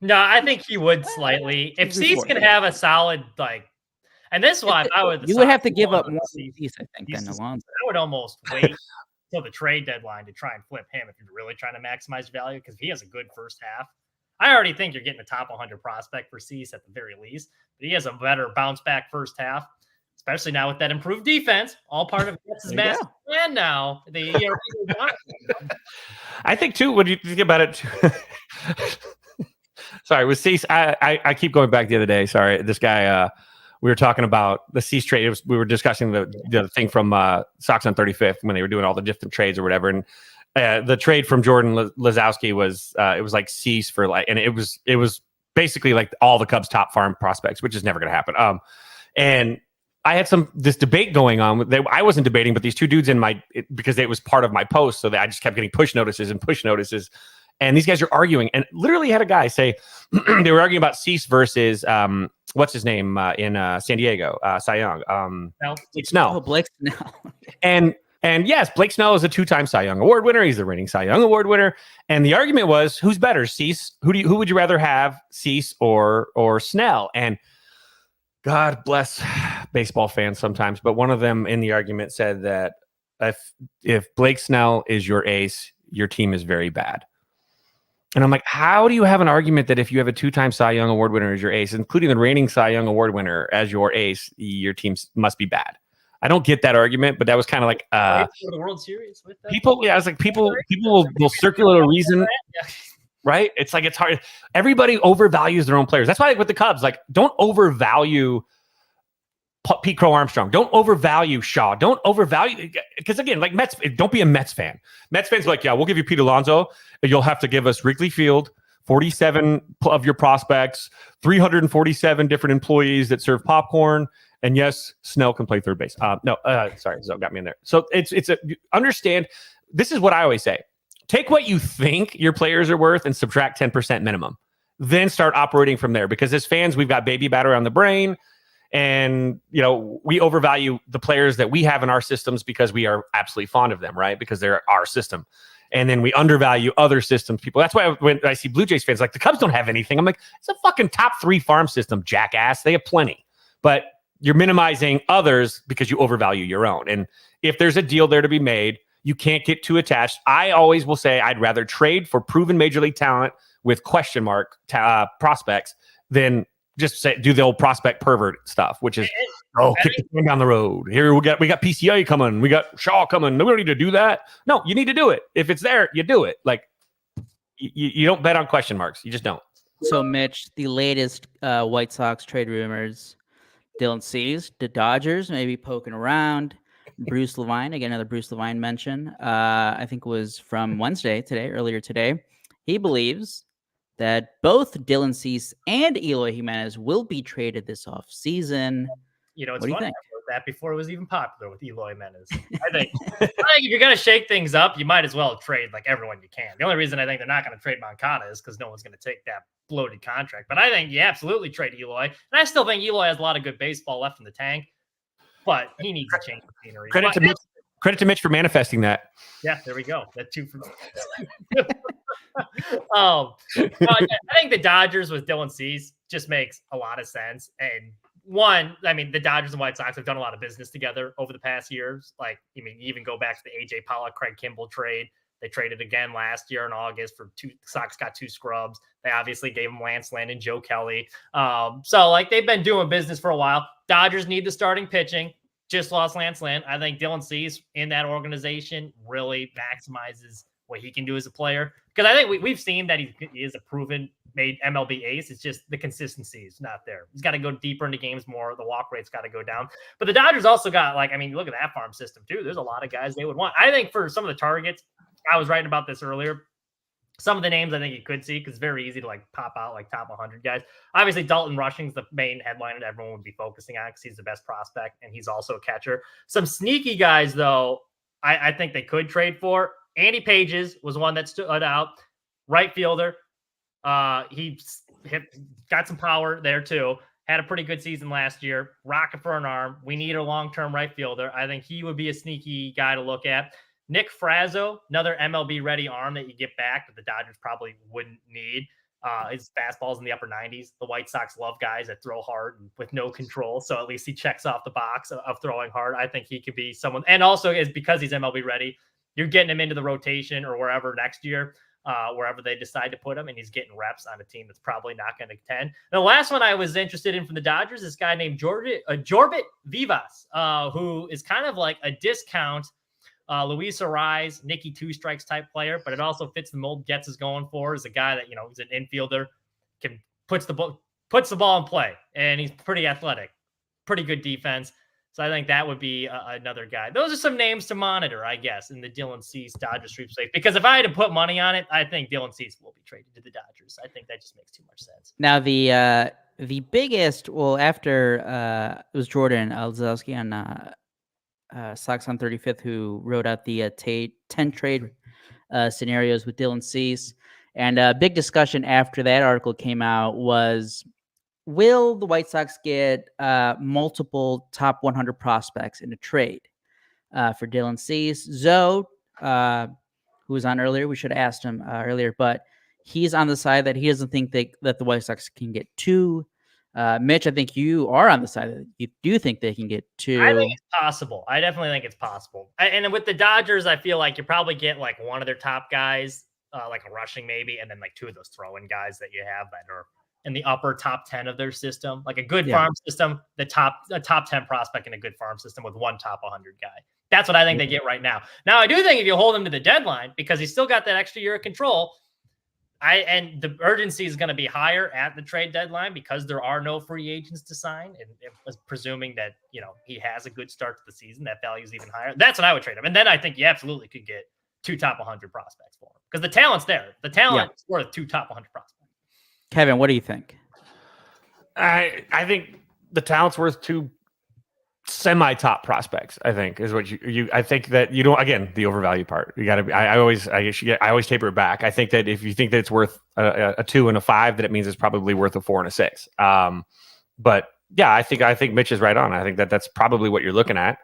no, I think he would slightly. If Cease can have a solid and this one, I would. You would have to give up more Cease, I think, than Alonso. I would almost wait till the trade deadline to try and flip him if you're really trying to maximize value, because if he has a good first half, I already think you're getting a top 100 prospect for Cease at the very least. But he has a better bounce back first half, especially now with that improved defense, all part of Getz's massive plan now. I think too, when you think about it, sorry, with Cease, I keep going back the other day. Sorry, this guy, we were talking about the Cease trade. We were discussing the thing from Sox on 35th when they were doing all the different trades or whatever. And the trade from Jordan Lazowski was it was like Cease for and it was basically like all the Cubs' top farm prospects, which is never going to happen. And I had this debate going on. I wasn't debating, but these two dudes because it was part of my post, so that I just kept getting push notices. And these guys are arguing, and literally had a guy say they were arguing about Cease versus what's his name in San Diego, Cy Young, No. Blake Snell. Oh, Blake Snell. And yes, Blake Snell is a 2-time Cy Young Award winner. He's the reigning Cy Young Award winner. And the argument was, who's better, Cease? Who would you rather have, Cease or Snell? And God bless baseball fans sometimes, but one of them in the argument said that if Blake Snell is your ace, your team is very bad. And I'm like, how do you have an argument that if you have a 2-time Cy Young Award winner as your ace, including the reigning Cy Young Award winner as your ace, your team must be bad? I don't get that argument, but that was kind of like the World Series with that? people. Yeah, I was like, people will circulate a reason, right? It's like it's hard. Everybody overvalues their own players. That's why, like with the Cubs, like don't overvalue Pete Crow Armstrong. Don't overvalue Shaw. Don't overvalue, because again, like Mets, don't be a Mets fan. Mets fans are like, yeah, we'll give you Pete Alonso. You'll have to give us Wrigley Field, 47 of your prospects, 347 different employees that serve popcorn. And yes, Snell can play third base. Sorry, Zoe got me in there. So understand. This is what I always say: take what you think your players are worth and subtract 10% minimum. Then start operating from there. Because as fans, we've got baby batter on the brain, and we overvalue the players that we have in our systems because we are absolutely fond of them, right? Because they're our system. And then we undervalue other systems. People. That's why when I see Blue Jays fans like the Cubs don't have anything, I'm like, it's a fucking top 3 farm system, jackass. They have plenty, but you're minimizing others because you overvalue your own. And if there's a deal there to be made, you can't get too attached. I always will say I'd rather trade for proven major league talent with question mark prospects than just say do the old prospect pervert stuff, which is kick the can down the road. Here we got PCA coming, we got Shaw coming. We don't need to do that. No, you need to do it. If it's there, you do it. Like you don't bet on question marks. You just don't. So Mitch, the latest White Sox trade rumors. Dylan Cease, the Dodgers maybe poking around. Bruce Levine, again, another Bruce Levine mention. I think was from earlier today. He believes that both Dylan Cease and Eloy Jimenez will be traded this offseason. It's what do you funny. think? I wrote that before it was even popular with Eloy Jimenez. I think if you're going to shake things up, you might as well trade like everyone you can. The only reason I think they're not going to trade Moncada is because no one's going to take that bloated contract. But I think you absolutely trade Eloy. And I still think Eloy has a lot of good baseball left in the tank, but he needs to change the scenery. Credit to Mitch for manifesting that. Yeah, there we go. That 2 for I think the Dodgers with Dylan Cease just makes a lot of sense. And the Dodgers and White Sox have done a lot of business together over the past years. Like, you even go back to the AJ Pollock, Craig Kimbrell trade. They traded again last year in August for 2. Sox got 2 scrubs. They obviously gave him Lance Lynn and Joe Kelly. So they've been doing business for a while. Dodgers need the starting pitching. Just lost Lance Lynn. I think Dylan Cease in that organization really maximizes what he can do as a player. Because I think we've seen that he is a proven made MLB ace. It's just the consistency is not there. He's got to go deeper into games more. The walk rate's got to go down. But the Dodgers also got look at that farm system too. There's a lot of guys they would want. I think for some of the targets, I was writing about this earlier. Some of the names I think you could see, because it's very easy to pop out top 100 guys. Obviously, Dalton Rushing's the main headline that everyone would be focusing on because he's the best prospect and he's also a catcher. Some sneaky guys, though, I think they could trade for. Andy Pages was one that stood out. Right fielder. He got some power there, too. Had a pretty good season last year. Rocket for an arm. We need a long-term right fielder. I think he would be a sneaky guy to look at. Nick Frazzo, another MLB-ready arm that you get back that the Dodgers probably wouldn't need. His fastball's in the upper 90s. The White Sox love guys that throw hard and with no control, so at least he checks off the box of throwing hard. I think he could be someone. And also, is because he's MLB-ready, you're getting him into the rotation or wherever next year, wherever they decide to put him, and he's getting reps on a team that's probably not going to contend. The last one I was interested in from the Dodgers is this guy named Jorbit Vivas, who is kind of like a discount Luis Ariz, Nicky Two Strikes type player, but it also fits the mold Getz is going for. Is a guy that he's an infielder, puts the ball in play, and he's pretty athletic, pretty good defense. So I think that would be another guy. Those are some names to monitor, I guess, in the Dylan Cease Dodgers sweepstakes. Because if I had to put money on it, I think Dylan Cease will be traded to the Dodgers. I think that just makes too much sense. Now the biggest, after it was Jordan Alzowski on Sox on 35th who wrote out the 10 trade scenarios with Dylan Cease. And a big discussion after that article came out was will the White Sox get multiple top 100 prospects in a trade for Dylan Cease? Zoe, who was on earlier, we should have asked him earlier, but he's on the side that he doesn't think that the White Sox can get two. Mitch, I think you are on the side that you do think they can get two. I think it's possible. I definitely think it's possible. And with the Dodgers, I feel like you probably get like one of their top guys, like a rushing maybe, and then like two of those throw-in guys that you have that are in the upper top 10 of their system, like a good farm system, a top 10 prospect in a good farm system with one top 100 guy. That's what I think they get right now. Now, I do think if you hold him to the deadline, because he's still got that extra year of control, and the urgency is going to be higher at the trade deadline because there are no free agents to sign. And it was presuming that, he has a good start to the season, that value is even higher. That's when I would trade him. And then I think you absolutely could get two top 100 prospects for him because the talent's there. The talent is worth two top 100 prospects. Kevin, what do you think? I think the talent's worth two semi-top prospects. I think is what you. I think that you don't. Again, the overvalue part. You got to. I always taper it back. I think that if you think that it's worth a 2 and a 5, that it means it's probably worth a 4 and a 6. But yeah, I think Mitch is right on. I think that's probably what you're looking at.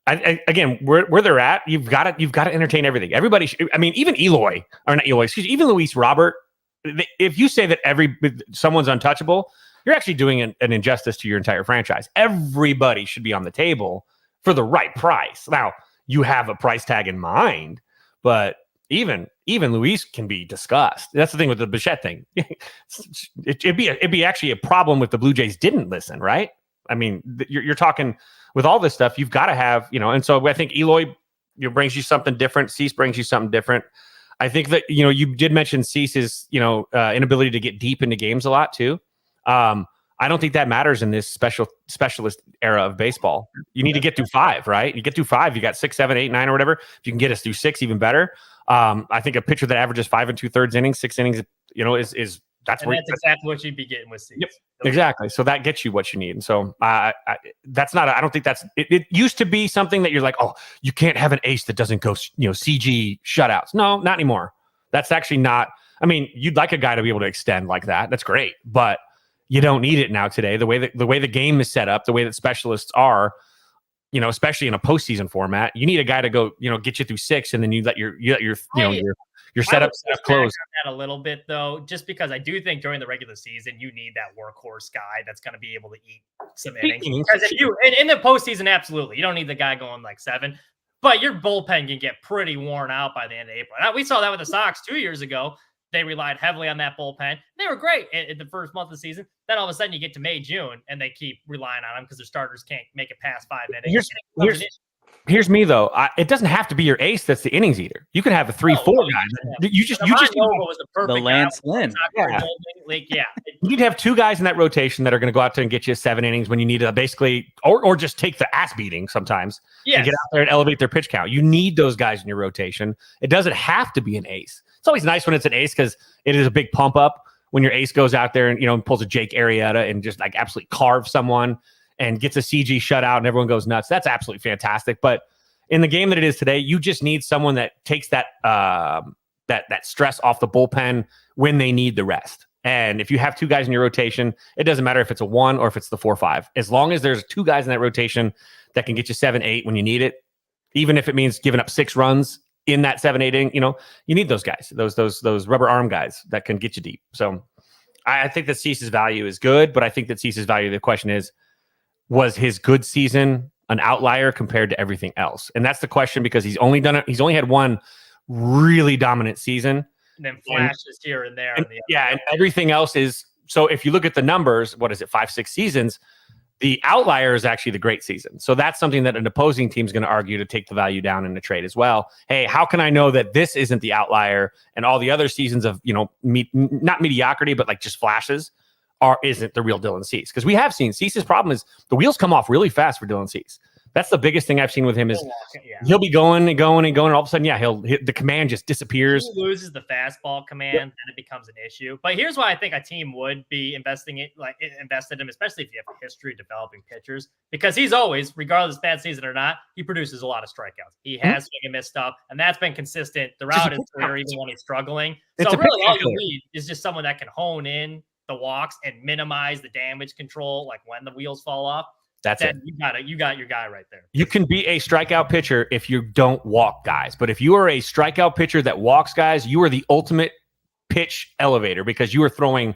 Again, where they're at, you've got to entertain everything. Everybody. Even Eloy or not Eloy. Excuse me, even Luis Robert. If you say that someone's untouchable, you're actually doing an injustice to your entire franchise. Everybody should be on the table for the right price. Now, you have a price tag in mind, but even Luis can be discussed. That's the thing with the Bichette thing. It'd be actually a problem if the Blue Jays didn't listen, right? You're talking with all this stuff. You've got to have, and so I think Eloy brings you something different. Cease brings you something different. I think that, you did mention Cease's, inability to get deep into games a lot too. I don't think that matters in this specialist era of baseball. You need to get through 5, right? You get through 5, you got 6, 7, 8, 9 or whatever. If you can get us through 6, even better. I think a pitcher that averages 5 2/3 innings, 6 innings, is that's exactly what you'd be getting with Cease. Yep, exactly. So that gets you what you need. And so that's not. I don't think that's. It used to be something that you're like, oh, you can't have an ace that doesn't go, CG shutouts. No, not anymore. That's actually not. You'd like a guy to be able to extend like that. That's great, but you don't need it now today. The way the game is set up, the way that specialists are, especially in a postseason format, you need a guy to go, get you through 6, and then you let your setup close. That a little bit though, just because I do think during the regular season you need that workhorse guy that's going to be able to eat some innings. Because if you in the postseason, absolutely, you don't need the guy going like 7, but your bullpen can get pretty worn out by the end of April. Now, we saw that with the Sox 2 years ago. They relied heavily on that bullpen. They were great in the first month of the season. Then all of a sudden you get to May, June, and they keep relying on them because their starters can't make it past 5 innings. Here's me though. It doesn't have to be your ace that's the innings eater. You can have a 3-4 guy. You just was the Lance Lynn. You need to have 2 guys in that rotation that are going to go out there and get you 7 innings when you need to basically, or just take the ass beating sometimes and get out there and elevate their pitch count. You need those guys in your rotation. It doesn't have to be an ace. It's always nice when it's an ace because it is a big pump up when your ace goes out there and pulls a Jake Arrieta and just like absolutely carves someone and gets a CG shutout and everyone goes nuts. That's absolutely fantastic. But in the game that it is today, you just need someone that takes that that stress off the bullpen when they need the rest. And if you have 2 guys in your rotation, it doesn't matter if it's a 1 or if it's the 4-5. As long as there's 2 guys in that rotation that can get you 7, 8 when you need it, even if it means giving up 6 runs in that 7, 8 inning, you need those guys, those rubber arm guys that can get you deep. So I think that Cease's value is good, but I think that Cease's value, the question is, was his good season an outlier compared to everything else? And that's the question because he's only had one really dominant season. And then flashes here and there. And everything else is, so if you look at the numbers, what is it, 5-6 seasons, the outlier is actually the great season. So that's something that an opposing team is going to argue to take the value down in the trade as well. Hey, how can I know that this isn't the outlier and all the other seasons of, not mediocrity, but like just flashes isn't the real Dylan Cease? Because we have seen Cease's problem is the wheels come off really fast for Dylan Cease. That's the biggest thing I've seen with him is he'll be going and going and going. And all of a sudden, the command just disappears. He loses the fastball command, then it becomes an issue. But here's why I think a team would be invested in him, especially if you have a history of developing pitchers, because he's always, regardless of bad season or not, he produces a lot of strikeouts. He has swing and miss stuff, and that's been consistent throughout his career, even when he's struggling. So really, all you need is just someone that can hone in the walks and minimize the damage control, like when the wheels fall off, That's it. You got your guy right there. You can be a strikeout pitcher if you don't walk guys. But if you are a strikeout pitcher that walks guys, you are the ultimate pitch elevator because you are throwing,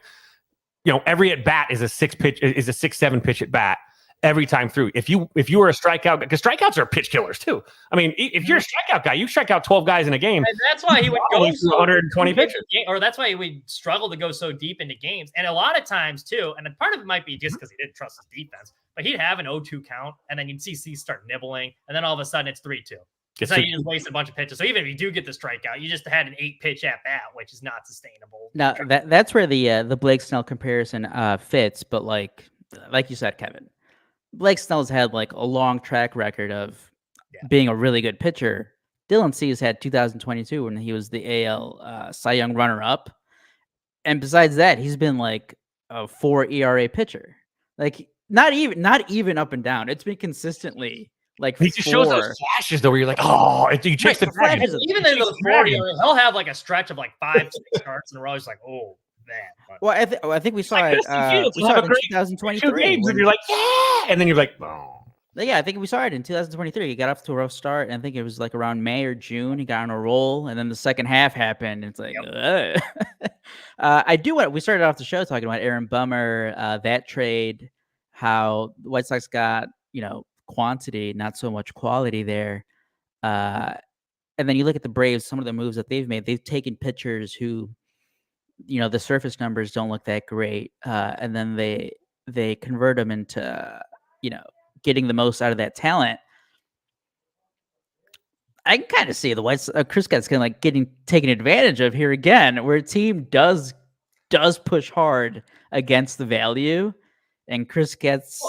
every at bat is a 6-7 pitch at bat every time through. If you are a strikeout, because strikeouts are pitch killers too. I mean, if you're a strikeout guy, you strike out 12 guys in a game. And that's why he would go 120 pitches. Or that's why he would struggle to go so deep into games. And a lot of times too, and part of it might be just because he didn't trust his defense, but he'd have an 0-2 count, and then you'd see C start nibbling, and then all of a sudden it's 3-2. So you just wasted a bunch of pitches. So even if you do get the strikeout, you just had an 8-pitch at bat, which is not sustainable. Now that's where the Blake Snell comparison fits. But like you said, Kevin, Blake Snell's had like a long track record of being a really good pitcher. Dylan Cease had 2022 when he was the AL Cy Young runner-up, and besides that, he's been like a 4 ERA pitcher. Like not even up and down. It's been consistently. Like he just shows those flashes though, where you're like, oh, you chase the flashes. Even in those 40, he'll have like a stretch of like 5-6 starts in a row. He's like, oh man. Well, I think we saw it. We saw it in 2023. Games and you're like, yeah, and then you're like, oh. Yeah, I think we saw it in 2023. He got off to a rough start, and I think it was like around May or June. He got on a roll, and then the second half happened. And it's like, we started off the show talking about Aaron Bummer, that trade, how the White Sox got quantity, not so much quality there. And then you look at the Braves, some of the moves that they've made, they've taken pitchers who, the surface numbers don't look that great. And then they convert them into, getting the most out of that talent. I can kind of see the White Chris Getz kind of like getting taken advantage of here again, where a team does push hard against the value, and Chris Getz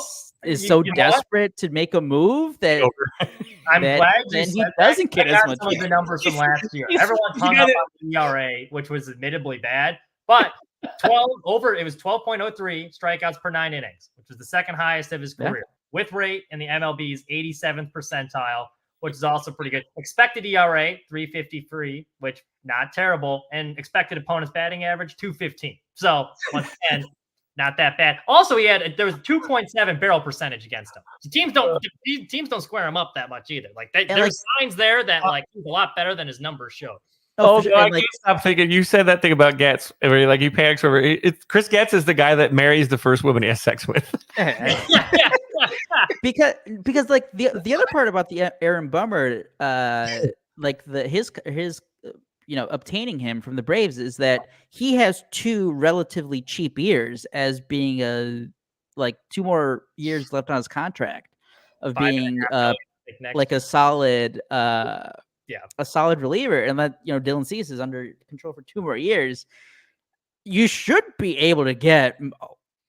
is so desperate to make a move that I'm glad he doesn't get as much. Some of the numbers from last year. Everyone's hung up on the ERA, which was admittedly bad, but it was 12.03 strikeouts per 9 innings, which was the second highest of his career. With rate in the MLB's 87th percentile, which is also pretty good. Expected ERA 3.53, which not terrible, and expected opponent's batting average 2.15. So once again, not that bad. Also, there was 2.7 barrel percentage against him. So teams don't square him up that much either. Like there's signs there that like he's a lot better than his numbers show. I can't stop thinking. You said that thing about Getz, where like he panics over it. Chris Getz is the guy that marries the first woman he has sex with. because like the other part about the Aaron Bummer, like his obtaining him from the Braves is that he has 2 relatively cheap years as being 2 more years left on his contract of being like a solid a solid reliever, and that Dylan Cease is under control for 2 more years. You should be able to get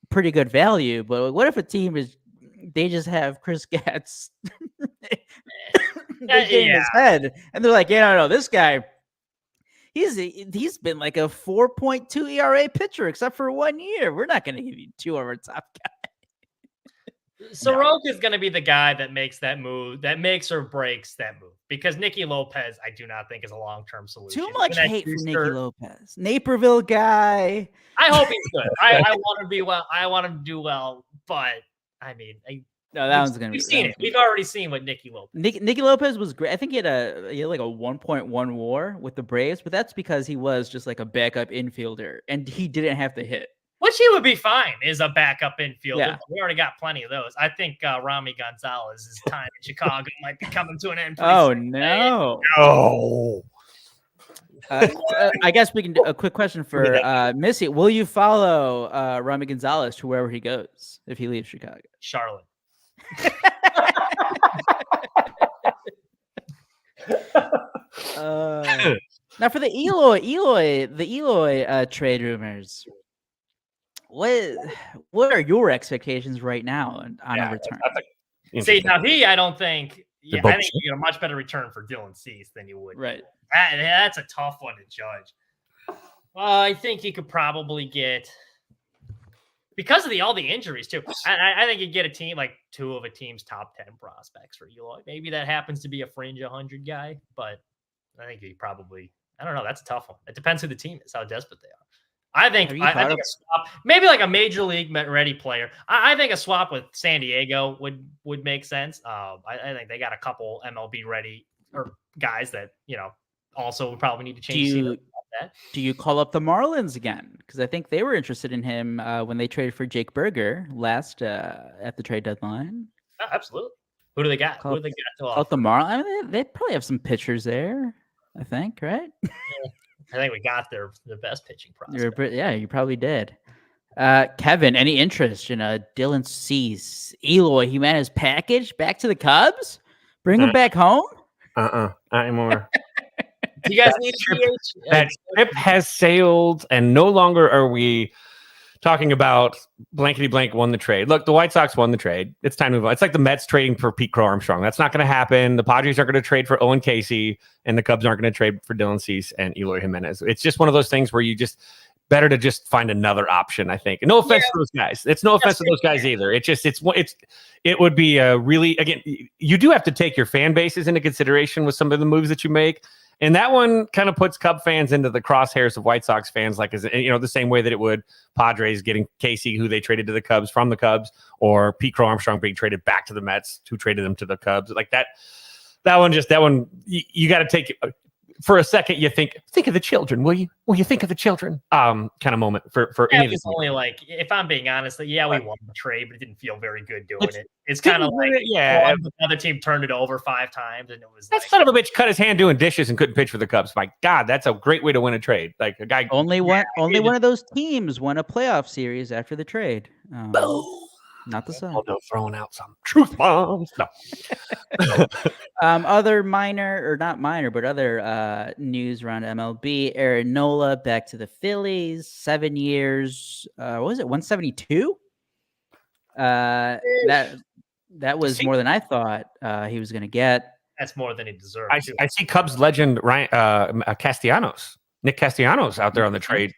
pretty good value, but what if a team they just have Chris Getz in his head, and they're like, no, this guy, he's been like a 4.2 ERA pitcher except for 1 year. We're not going to give you 2 of our top guys. Soroka is going to be the guy that makes that move, that makes or breaks that move, because Nicky Lopez, I do not think is a long-term solution. Too much hate for Nicky Lopez. Naperville guy. I hope he's good. I want him to be well. I want him to do well, but I mean, that one's going to be. We've seen it. We've already seen what Nicky Lopez. Nicky Lopez was great. I think he had like a 1.1 WAR with the Braves, but that's because he was just like a backup infielder, and he didn't have to hit. Which he would be fine is a backup infielder. Yeah. We already got plenty of those. I think Rami Gonzalez's time in Chicago might be coming to an end. Oh, no. No. I guess we can do a quick question for Missy. Will you follow Rami Gonzalez to wherever he goes if he leaves Chicago? Charlotte. Now for the Eloy trade rumors, what are your expectations right now on a return? See, now I don't think. Yeah, I think you get a much better return for Dylan Cease than you would. Right. That's a tough one to judge. I think you could probably get, because of all the injuries too. I think you get a team like 2 of a team's top 10 prospects for Eloy. Maybe that happens to be a fringe 100 guy, but I think you probably. I don't know. That's a tough one. It depends who the team is, how desperate they are. I think Have you I thought think of- a swap, maybe like a major league ready player. I think a swap with San Diego would make sense. I think they got a couple MLB ready or guys that also would probably need to change. Do you call up the Marlins again? Because I think they were interested in him when they traded for Jake Berger last at the trade deadline. Oh, absolutely. Who do they got? Who do they got to Call up the offer? Marlins. I mean, they probably have some pitchers there. I think, right? I think we got their best pitching prospect. Yeah, you probably did. Kevin, any interest in Dylan Cease, Eloy Jimenez package back to the Cubs? Bring him back home? Not anymore. Do you guys need DH? That ship has sailed, and no longer are we talking about blankety blank won the trade. Look, the White Sox won the trade. It's time to move on. It's like the Mets trading for Pete Crow Armstrong. That's not going to happen. The Padres aren't going to trade for Owen Casey, and the Cubs aren't going to trade for Dylan Cease and Eloy Jimenez. It's just one of those things where you just better to just find another option, I think. No offense to those guys. It's no offense to those guys either. It would be a really, again, you do have to take your fan bases into consideration with some of the moves that you make. And that one kind of puts Cub fans into the crosshairs of White Sox fans, like, the same way that it would Padres getting Casey, who they traded to the Cubs from the Cubs, or Pete Crow Armstrong being traded back to the Mets, who traded them to the Cubs. Like that one, you got to take for a second. You think of the children, will you? Will you think of the children? Kind of moment for any of this. Only like, if I'm being honest, we won the trade, but it didn't feel very good doing it. It's kind of like the other team turned it over 5 times, and it was that son of a bitch cut his hand doing dishes and couldn't pitch for the Cubs. My God, that's a great way to win a trade. Like a guy, only one of those teams won a playoff series after the trade. Not the Sox. No, throwing out some truth bombs. No. Other news around MLB. Aaron Nola back to the Phillies. 7 years. What was it? 172. That was more than I thought he was going to get. That's more than he deserved. I see Cubs legend Ryan Nick Castellanos out there on the trade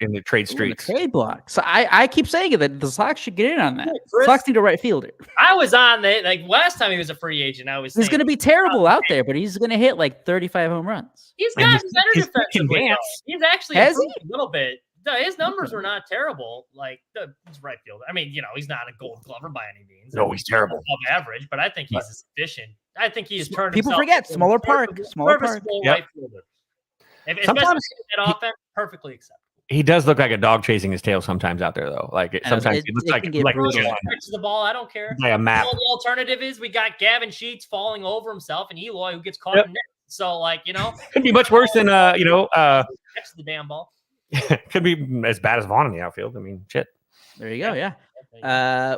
streets. The trade block. So I keep saying it that the Sox should get in on that. Sox need a right fielder. I was on the last time he was a free agent. He's going to be terrible out there, but he's going to hit like 35 home runs. He's got better defensively. He's actually improved a little bit. His numbers were not terrible. Like he's right fielder. I mean, he's not a Gold Glover by any means. No, he's terrible. Above average, but I think he's efficient. I think he has turned. People forget smaller park. Right fielder. Especially that offense, perfectly acceptable. He does look like a dog chasing his tail sometimes out there, though. Like sometimes he looks like the ball. I don't care. Like a map. The alternative is we got Gavin Sheets falling over himself and Eloy who gets caught in net. So could be much worse than next to the damn ball. Could be as bad as Vaughn in the outfield. I mean, shit. There you go. Yeah.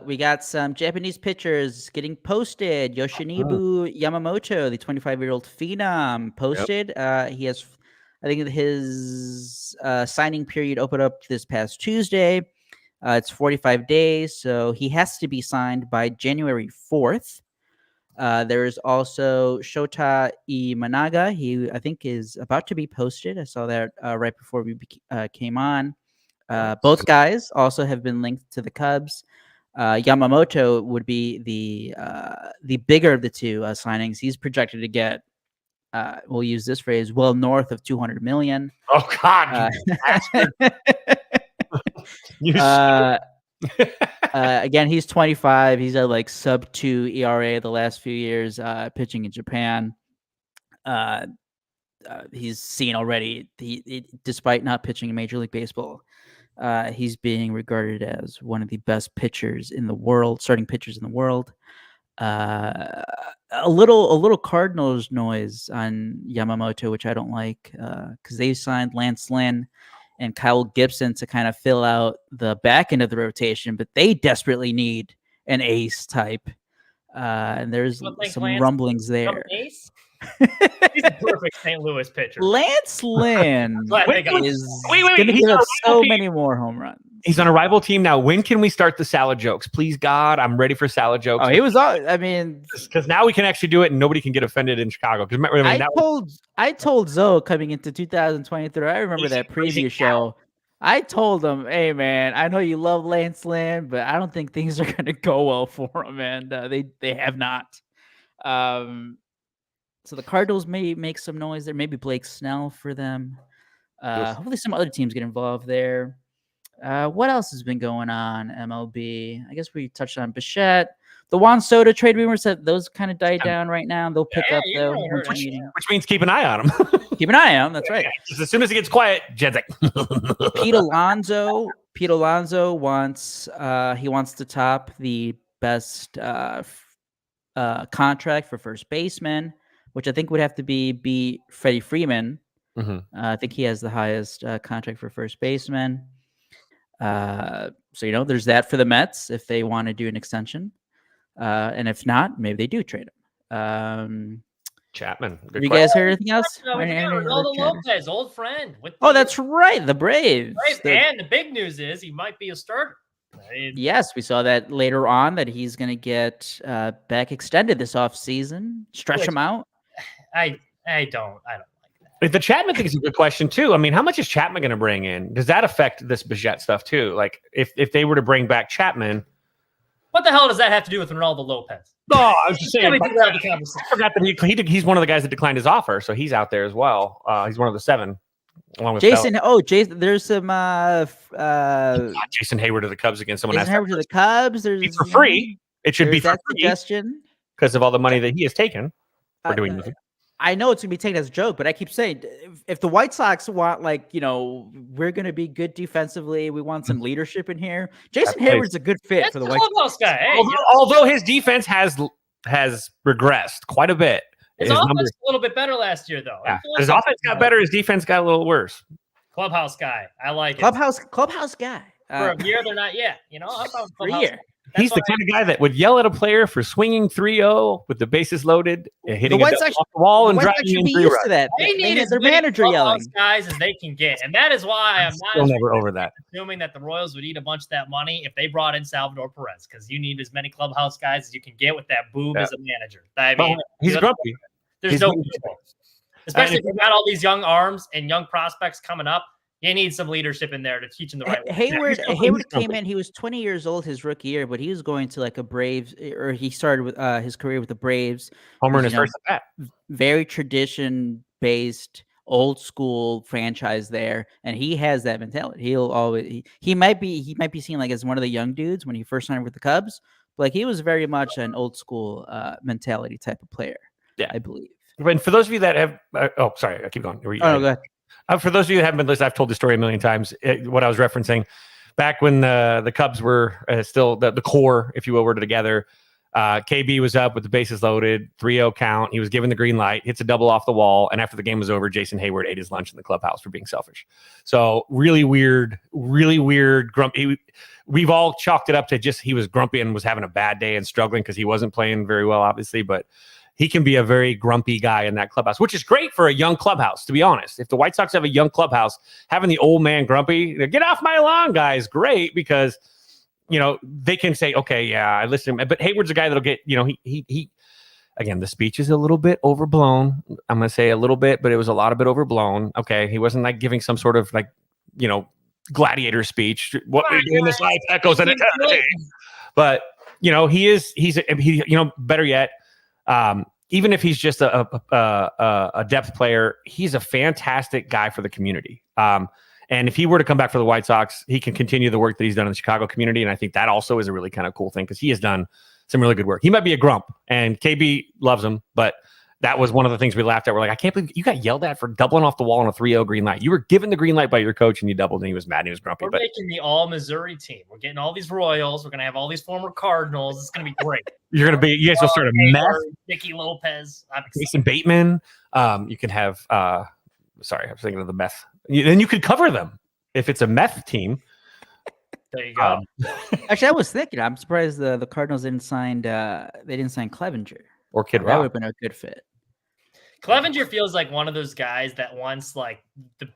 We got some Japanese pitchers getting posted. Yoshinobu Yamamoto, the 25-year-old phenom, posted. He has, I think, his signing period opened up this past Tuesday. It's 45 days, so he has to be signed by January 4th. There is also Shota Imanaga. He, I think, is about to be posted. I saw that right before we came on. Both guys also have been linked to the Cubs. Yamamoto would be the bigger of the two signings. He's projected to get, we'll use this phrase, well north of $200 million. Oh God! Again, he's 25. He's at like sub-2 ERA the last few years pitching in Japan. He's seen already, despite not pitching in Major League Baseball, he's being regarded as one of the best pitchers in the world, starting pitchers in the world. A little Cardinals noise on Yamamoto, which I don't like, because they signed Lance Lynn and Kyle Gibson to kind of fill out the back end of the rotation, but they desperately need an ace type. And there's some rumblings there. He's a perfect St. Louis pitcher. Lance Lynn is going to give up so many more home runs. He's on a rival team now. When can we start the salad jokes? Please, God, I'm ready for salad jokes. Oh, he was all, I mean, because now we can actually do it and nobody can get offended in Chicago. I told Zoe coming into 2023, I remember that preview show. I told him, hey, man, I know you love Lance Lynn, but I don't think things are going to go well for him. And they have not. So the Cardinals may make some noise there. Maybe Blake Snell for them. Hopefully some other teams get involved there. What else has been going on, MLB? I guess we touched on Bichette. The Juan Soto trade rumors that those kind of died down right now. They'll pick up you though. really heard once it. meeting. Which means keep an eye on him. Keep an eye on him. That's right. Just as soon as it gets quiet, Jed's like, Pete Alonso wants he wants to top the best contract for first baseman, which I think would have to be Freddie Freeman. Mhm. I think he has the highest contract for first baseman. So there's that for the Mets if they want to do an extension, and if not, maybe they do trade him. Chapman. Have you guys heard anything else? No, we got Ronaldo Lopez, old friend. Oh, that's right, the Braves. And the big news is he might be a starter. Yes, we saw that later on that he's going to get back extended this offseason. Stretch him out. I don't like that. The Chapman thing is a good question too. I mean, how much is Chapman going to bring in? Does that affect this Bichette stuff too? Like, if they were to bring back Chapman, what the hell does that have to do with Ronaldo Lopez? No, I was just saying. I forgot that he's one of the guys that declined his offer, so he's out there as well. He's one of the 7, along with Jason. Bell. Oh, Jason. There's some Jason Hayward to the Cubs again. Someone Jason asked Hayward to the Cubs. There's for free. It should be for that free suggestion because of all the money that he has taken for doing nothing. I know it's gonna be taken as a joke, but I keep saying if the White Sox want, we're gonna be good defensively, we want some leadership in here. Jason Hayward's a good fit for the White Sox guy. Hey, although his defense has regressed quite a bit. His offense was a little bit better last year, though. Yeah. His offense got better. His defense got a little worse. Clubhouse guy. I like it. Clubhouse guy. For a year, they're not yet. I'm about for a year. He's the kind of guy that would yell at a player for swinging 3-0 with the bases loaded, hitting off the wall and driving in 3 runs. They need their manager yelling guys as they can get, and that is why I'm still never over that. Assuming that the Royals would eat a bunch of that money if they brought in Salvador Perez, because you need as many clubhouse guys as you can get with that boob as a manager. I mean, he's grumpy. There's no people, especially if you've got all these young arms and young prospects coming up. You need some leadership in there to teach him the right way. Hayward came in. He was 20 years old his rookie year, but he was going to a Braves, or he started with his career with the Braves. Homer in his first at bat. Very tradition-based, old school franchise there, and he has that mentality. He'll always he might be seen as one of the young dudes when he first signed with the Cubs, but he was very much an old school mentality type of player. Yeah, I believe. And for those of you that have, sorry, I keep going. Go ahead. For those of you that haven't been listening, I've told the story a million times. What I was referencing back when the Cubs were still the core, if you will, were together. KB was up with the bases loaded, 3-0 count. He was given the green light, hits a double off the wall, and after the game was over, Jason Hayward ate his lunch in the clubhouse for being selfish. So really weird, grumpy. We've all chalked it up to just he was grumpy and was having a bad day and struggling because he wasn't playing very well, obviously, but he can be a very grumpy guy in that clubhouse, which is great for a young clubhouse, to be honest. If the White Sox have a young clubhouse, having the old man grumpy, get off my lawn, guys, great, because, they can say, okay, yeah, I listen. But Hayward's a guy that'll get, he again, the speech is a little bit overblown. I'm going to say a little bit, but it was a lot of it overblown. Okay. He wasn't giving some sort of gladiator speech. What we do in this life echoes an eternity. But, he's better yet, even if he's just a depth player, he's a fantastic guy for the community. And if he were to come back for the White Sox, he can continue the work that he's done in the Chicago community. And I think that also is a really kind of cool thing because he has done some really good work. He might be a grump, and KB loves him, but that was one of the things we laughed at. We're like, I can't believe you got yelled at for doubling off the wall on a 3-0 green light. You were given the green light by your coach, and you doubled, and he was mad, and he was grumpy. We're making the all-Missouri team. We're getting all these Royals. We're going to have all these former Cardinals. It's going to be great. You guys will start a mess. Nicky Lopez. Jason Bateman. You can have, sorry, I was thinking of the meth. Then you could cover them if it's a meth team. There you go. Actually, I was thinking, I'm surprised the Cardinals didn't sign Clevenger. Or Kid Rock. Rock. That would have been a good fit. Clevenger feels like one of those guys that once the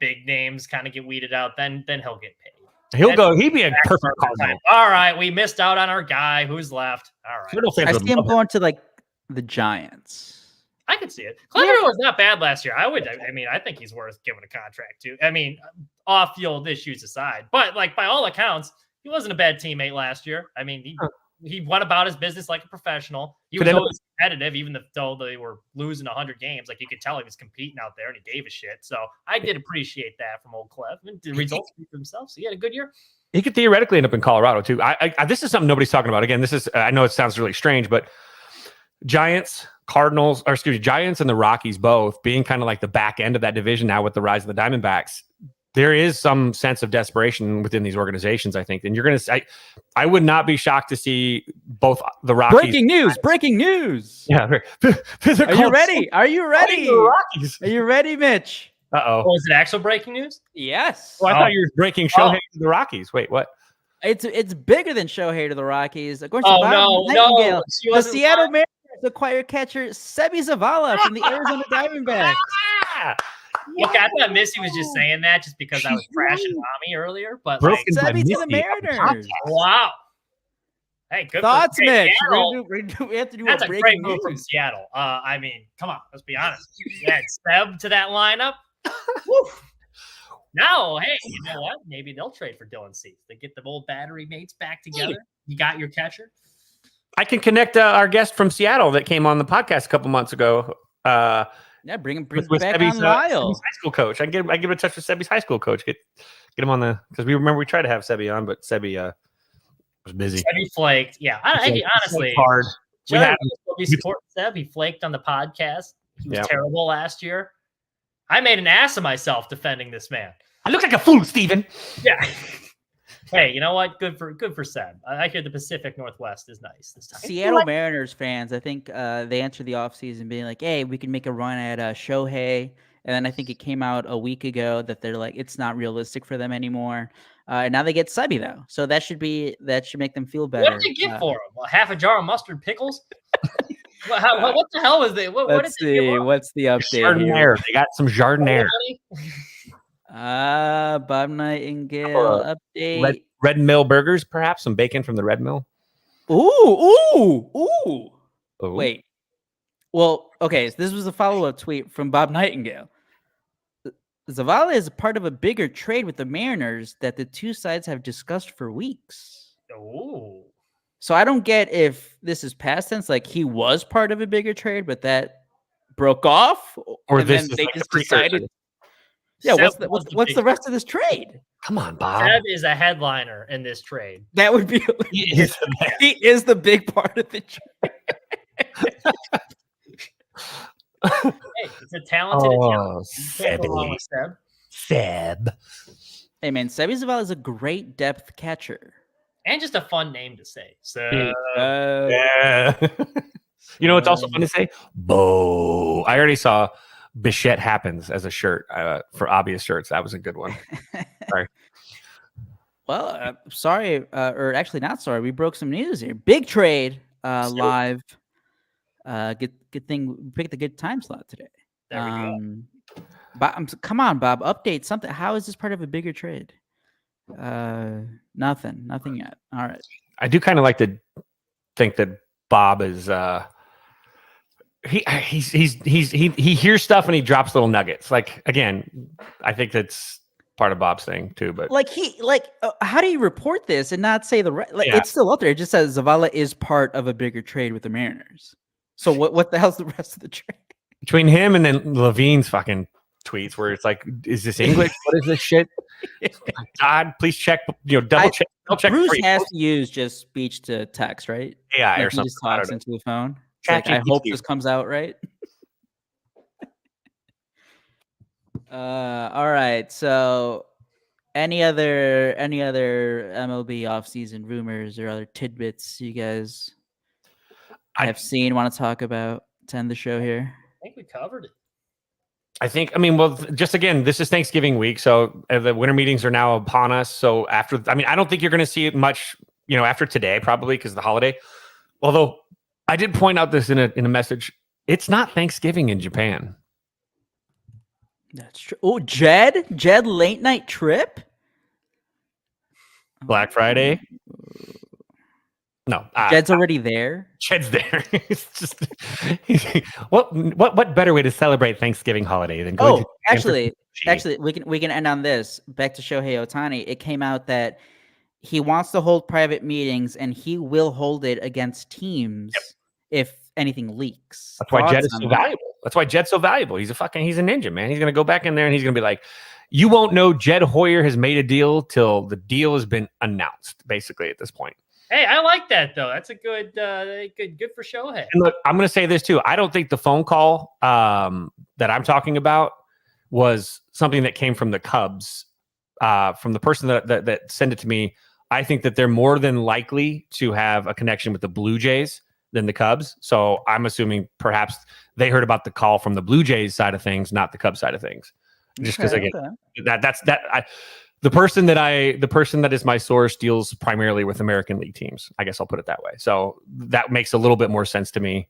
big names kind of get weeded out, then he'll get paid. He'd be a perfect Cardinal. All right, we missed out on our guy. Who's left? All right. I see him going to the Giants. I could see it. Clevenger was not bad last year. I think he's worth giving a contract to. I mean, off-field issues aside, but by all accounts, he wasn't a bad teammate last year. I mean, he went about his business like a professional. He was always competitive, even though they were losing 100 games. You could tell he was competing out there, and he gave a shit. So I did appreciate that from old Clev. The results speak for themselves. So he had a good year. He could theoretically end up in Colorado too. This is something nobody's talking about. Again, this is I know it sounds really strange, but Giants, Giants and the Rockies both being kind of like the back end of that division now with the rise of the Diamondbacks. There is some sense of desperation within these organizations, I think. And you're going to I would not be shocked to see both the Rockies. Breaking news. Yeah. Are you ready? Are you ready? Rockies. Are you ready, Mitch? Uh-oh. Oh, is it actual breaking news? Yes. Well, I thought you were breaking Shohei to the Rockies. Wait, what? It's bigger than Shohei to the Rockies. According Oh, to Bob no. Nightingale, She the wasn't Seattle lying. Mariners acquire catcher Sebi Zavala from the Arizona Diamondbacks. Okay, I thought Missy was just saying that just because I was trashing Mommy earlier, but like, Broken by Sebi to Missy the on the Mariners. wow. Hey, good Thoughts, for Mitch? Seattle. We have to do That's a a great breaking move from news. Seattle. I mean, come on, let's be honest. You add Seb to that lineup. Woo. Now, hey, you know what? Maybe they'll trade for Dylan Cease. They get the old battery mates back together. You got your catcher. I can connect our guest from Seattle that came on the podcast a couple months ago. Yeah, bring him back Sebi's, on Lyle. Sebi's high school coach. I get him in touch with Sebi's high school coach. Get him on because we tried to have Sebi on, but Sebi was busy. Sebi flaked. Yeah, honestly, hard. We support Seb. He flaked on the podcast. He was terrible last year. I made an ass of myself defending this man. I look like a fool, Steven. Yeah. Hey, you know what? Good for Seb. I hear the Pacific Northwest is nice this time. Seattle Mariners fans, I think they entered the offseason being like, hey, we can make a run at Shohei. And then I think it came out a week ago that they're like, it's not realistic for them anymore. And now they get Sebi, though. So that should make them feel better. What did they get for him? Half a jar of mustard pickles? What the hell was they? Let's see. What's the update here? They got some Jardinier. Bob Nightingale update. Red Mill burgers, perhaps some bacon from the Red Mill. Ooh. Wait. Well, okay. So this was a follow-up tweet from Bob Nightingale. Zavala is a part of a bigger trade with the Mariners that the two sides have discussed for weeks. Oh. So I don't get if this is past tense, like he was part of a bigger trade, but that broke off, or this then they like just decided. Yeah, what's the rest of this trade? Come on, Bob. Seb is a headliner in this trade. That would be. He is the big part of the trade. Hey, it's a talented. Seb. Hey man, Sebi Zavala is a great depth catcher. And just a fun name to say. So, yeah. You know, it's also fun to say Bo. I already saw Bichette happens as a shirt for obvious shirts. That was a good one. Sorry. Well, sorry, or actually not sorry. We broke some news here. Big trade live. Good thing we picked a good time slot today. There we go. Come on, Bob. Update something. How is this part of a bigger trade? Nothing yet. All right. I do kind of like to think that Bob is he hears stuff and he drops little nuggets. Like, again, I think that's part of Bob's thing too. But how do you report this and not say it's still out there? It just says Zavala is part of a bigger trade with the Mariners. So what the hell's the rest of the trade? Between him and then Levine's fucking tweets where it's like, is this English? What is this shit? God, please check. Double check. Bruce has to use just speech to text, right? Yeah, like or something. He just talks into the phone. Like, I hope this comes out right. All right. So, any other MLB offseason rumors or other tidbits you guys have seen, want to talk about to end the show here? I think we covered it. Just again, this is Thanksgiving week, so the winter meetings are now upon us. So I don't think you're going to see it much, after today, probably because of the holiday. Although I did point out this in a message, it's not Thanksgiving in Japan. That's true. Oh, Jed late night trip. Black Friday. No, Jed's already there. Jed's there. It's just what better way to celebrate Thanksgiving holiday than going? Actually, we can end on this. Back to Shohei Ohtani. It came out that he wants to hold private meetings, and he will hold it against teams if anything leaks. That's why Jed is so valuable. That's why Jed's so valuable. He's a ninja, man. He's gonna go back in there and he's gonna be like, you won't know Jed Hoyer has made a deal till the deal has been announced, basically, at this point. Hey, I like that though. That's a good for Shohei. And look, I'm going to say this too. I don't think the phone call that I'm talking about was something that came from the Cubs, from the person that sent it to me. I think that they're more than likely to have a connection with the Blue Jays than the Cubs. So I'm assuming perhaps they heard about the call from the Blue Jays side of things, not the Cubs side of things. Just because the person that is my source deals primarily with American League teams. I guess I'll put it that way. So that makes a little bit more sense to me.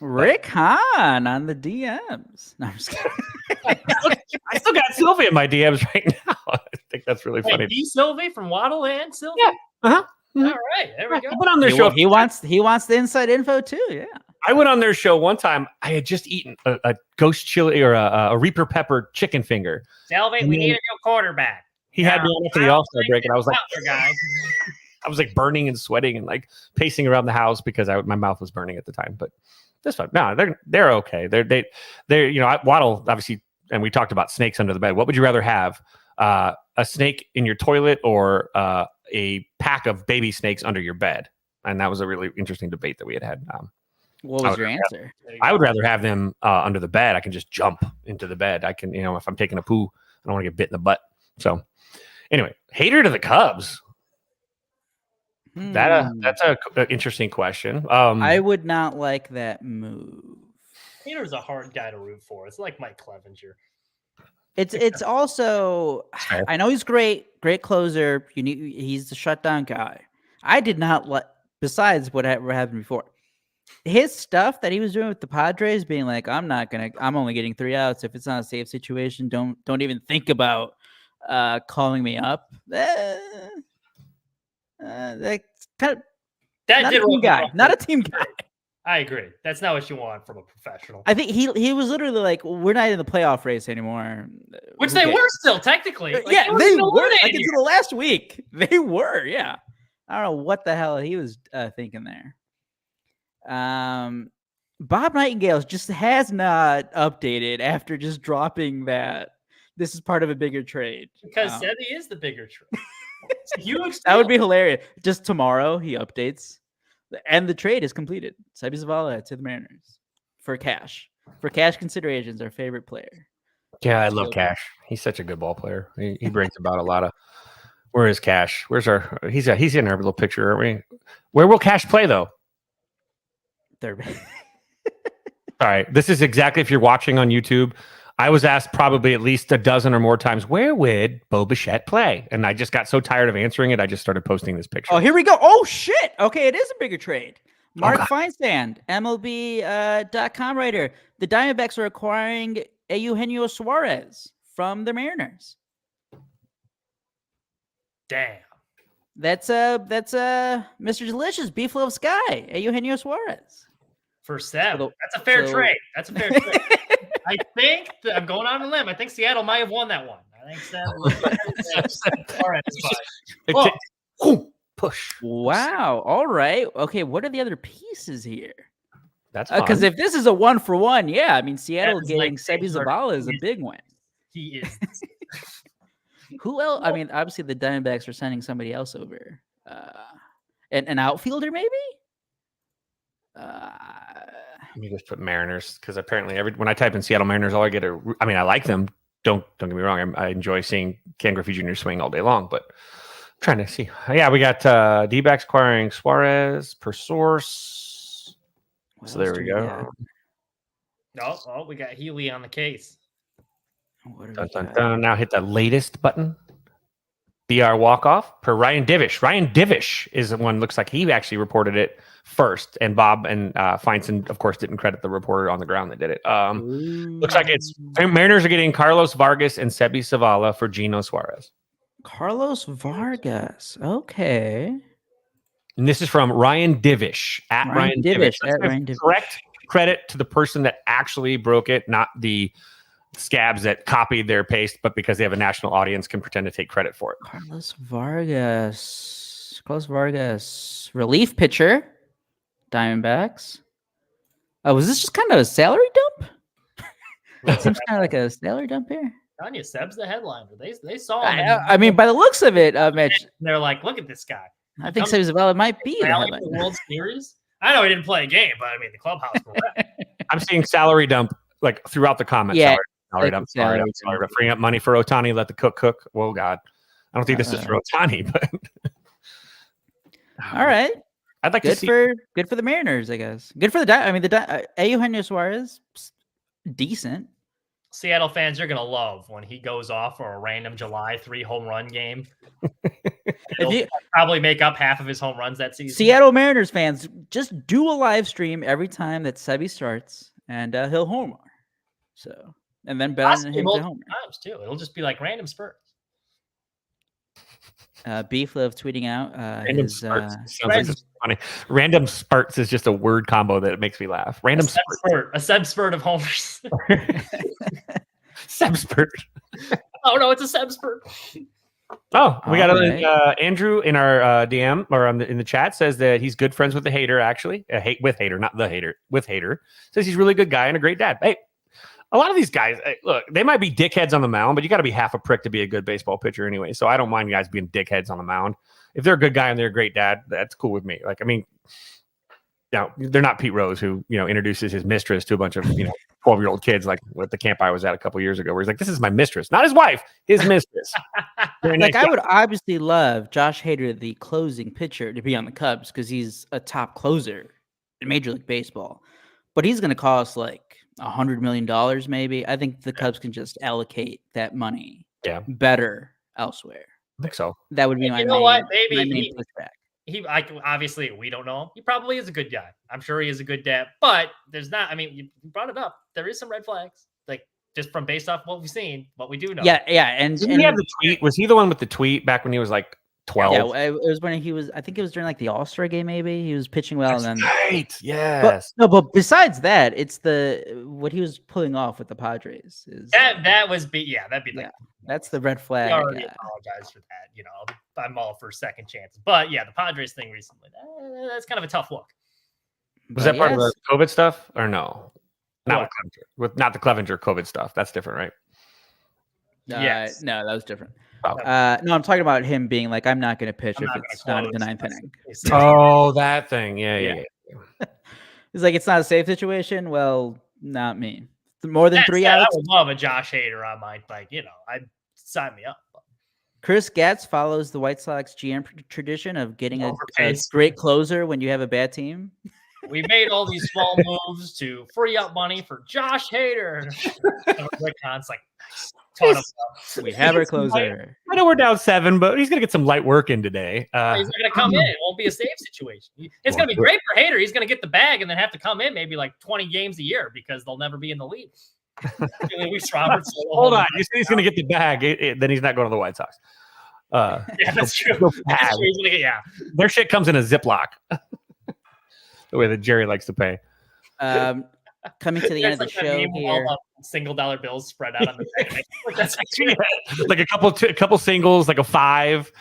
Rick Hahn on the DMs. No, I'm just kidding. I still got Sylvie in my DMs right now. I think that's really funny. D. Sylvie from Waddle and Sylvie? Yeah. Uh-huh. Mm-hmm. All right. There we go. I went on their show. He wants the inside info too. Yeah. I went on their show one time. I had just eaten a ghost chili or a Reaper pepper chicken finger. Sylvie, we need a new quarterback. He had me on after the All-Star break, and I was like, guys. I was like burning and sweating and like pacing around the house because my mouth was burning at the time. But this one, no, they're okay. They're Waddle obviously, and we talked about snakes under the bed. What would you rather have? A snake in your toilet or a pack of baby snakes under your bed? And that was a really interesting debate that we had. What was your answer? I would rather have them under the bed. I can just jump into the bed. I can, if I'm taking a poo, I don't want to get bit in the butt. So anyway, hater to the Cubs. That's a interesting question. I would not like that move. Hater's a hard guy to root for. It's like Mike Clevenger. It's also, I know he's great closer. He's the shutdown guy. I did not like, besides what happened before, his stuff that he was doing with the Padres, being like, I'm only getting 3 outs. If it's not a safe situation, don't even think about calling me up. That's kind of not a team guy. Not a team guy. I agree. That's not what you want from a professional. I think he was literally like, we're not in the playoff race anymore. Which they were still, technically. Like, they were. Like, until the last week. They were, yeah. I don't know what the hell he was thinking there. Bob Nightingale just has not updated after just dropping that this is part of a bigger trade. Because Sebby is the bigger trade. It's a huge that would be hilarious. Just tomorrow he updates. And the trade is completed. Sebby Zavala to the Mariners for cash. For cash considerations, our favorite player. Yeah, I love Cash. He's such a good ball player. He brings about a lot of. Where is Cash? Where's our? He's in our little picture, aren't we? Where will Cash play though? Third. All right. This is exactly, if you're watching on YouTube, I was asked probably at least a dozen or more times, where would Bo Bichette play? And I just got so tired of answering it, I just started posting this picture. Oh, here we go. Oh, shit. Okay, it is a bigger trade. Mark Feinstein, MLB.com writer. The Diamondbacks are acquiring Eugenio Suarez from the Mariners. Damn. That's Mr. Delicious, Beef Love Sky, Eugenio Suarez. For Seb. That's a fair trade. That's a fair trade. I think I'm going on a limb. I think Seattle might have won that one. I think Seb. Push. Wow. All right. Okay. What are the other pieces here? That's because if this is a 1-for-1, yeah. I mean, Seattle getting like Sebby Zavala is a big win. He is. Who else? I mean, obviously the Diamondbacks are sending somebody else over. An outfielder, maybe? Let me just put Mariners, because apparently when I type in Seattle Mariners, all I get I like them. Don't get me wrong. I enjoy seeing Ken Griffey Jr. swing all day long, but I'm trying to see. Yeah, we got D-backs acquiring Suarez per source. So there we go. Oh, we got Healy on the case. Dun, dun, dun. Now hit the latest button. BR walk-off per Ryan Divish. Ryan Divish is the one, looks like he actually reported it first. And Bob and Feinstein, of course, didn't credit the reporter on the ground that did it. Looks like it's Mariners are getting Carlos Vargas and Sebby Zavala for Gino Suarez. Carlos Vargas. Okay. And this is from Ryan Divish. At Ryan Divish. Correct credit to the person that actually broke it, not the scabs that copied their paste, but because they have a national audience can pretend to take credit for it. Carlos Vargas, relief pitcher, Diamondbacks. Was this just kind of a salary dump? It seems kind of like a salary dump here. Tanya Seb's the headliner. They saw him. I mean, by the looks of it, Mitch, they're like, look at this guy. I think Seb's Zavala might be the Rally for headline. the World Series. I know he didn't play a game, but I mean the clubhouse. I'm seeing salary dump like throughout the comments. Yeah, salary dump. Freeing up money for Ohtani. Let the cook. Well, God, I don't think this is for Ohtani, but all right. I'd like to see good for the Mariners, I guess. Good for the Eugenio Suarez, decent. Seattle fans, you're gonna love when he goes off for a random July 3 home run game. He'll probably make up half of his home runs that season. Seattle Mariners fans, just do a live stream every time that Sebi starts, and he'll homer. So, and then bet on him to homer times too. It'll just be like random spurts. Beef Love tweeting out random spurts. Sounds like funny. Random spurts is just a word combo that makes me laugh. Random spurt. A Seb spurt of homers. Seb spurt. Oh no, it's a Seb spurt. Oh, we got Andrew in our DM or in the chat says that he's good friends with the hater. Actually, with hater, not the hater. With hater says he's a really good guy and a great dad. Hey, a lot of these guys, look, they might be dickheads on the mound, but you got to be half a prick to be a good baseball pitcher anyway. So I don't mind guys being dickheads on the mound. If they're a good guy and they're a great dad, that's cool with me. Like, I mean, they're not Pete Rose who, introduces his mistress to a bunch of, 12-year-old kids like what the camp I was at a couple years ago, where he's like, this is my mistress, not his wife, his mistress. Like, I would obviously love Josh Hader, the closing pitcher, to be on the Cubs because he's a top closer in Major League Baseball. But he's going to cost like $100 million, maybe. I think the Cubs can just allocate that money better elsewhere. I think so. That would be my main pushback. He obviously we don't know him. He probably is a good guy. I'm sure he is a good dad, but there's not. I mean, you brought it up. There is some red flags, like just from based off what we've seen, what we do know. Yeah. And he had the tweet. Was he the one with the tweet back when he was like 12? Yeah, it was when he was. I think it was during like the All-Star game. Maybe he was pitching well. That's and then right. Yes. But besides that, it's what he was pulling off with the Padres. That'd be like. That's the red flag. I already apologize for that. I'm all for second chances. But yeah, the Padres thing recently, that's kind of a tough look. Was that part of the COVID stuff or no? Not the Clevenger COVID stuff. That's different, right? Yes. No, that was different. No, I'm talking about him being like, I'm not going to pitch if it's not the ninth inning. Oh, that thing. Yeah. He's like, it's not a safe situation. Well, not me. More than 3 outs. I would love a Josh Hader on my I'd sign me up. Chris Getz follows the White Sox GM tradition of getting a great closer when you have a bad team. We made all these small moves to free up money for Josh Hader. Rick Hahn's like, we have our closer. I know we're down 7, but he's going to get some light work in today. He's not going to come in. It won't be a safe situation. It's going to be great for Hader. He's going to get the bag and then have to come in maybe like 20 games a year because they'll never be in the league. Hold on. You said he's going to get the bag. Then he's not going to the White Sox. Yeah, that's true. Their shit comes in a Ziploc. The way that Jerry likes to pay. Coming to the end of the show here. $1 bills spread out on the bag. That's like a couple singles, like a 5,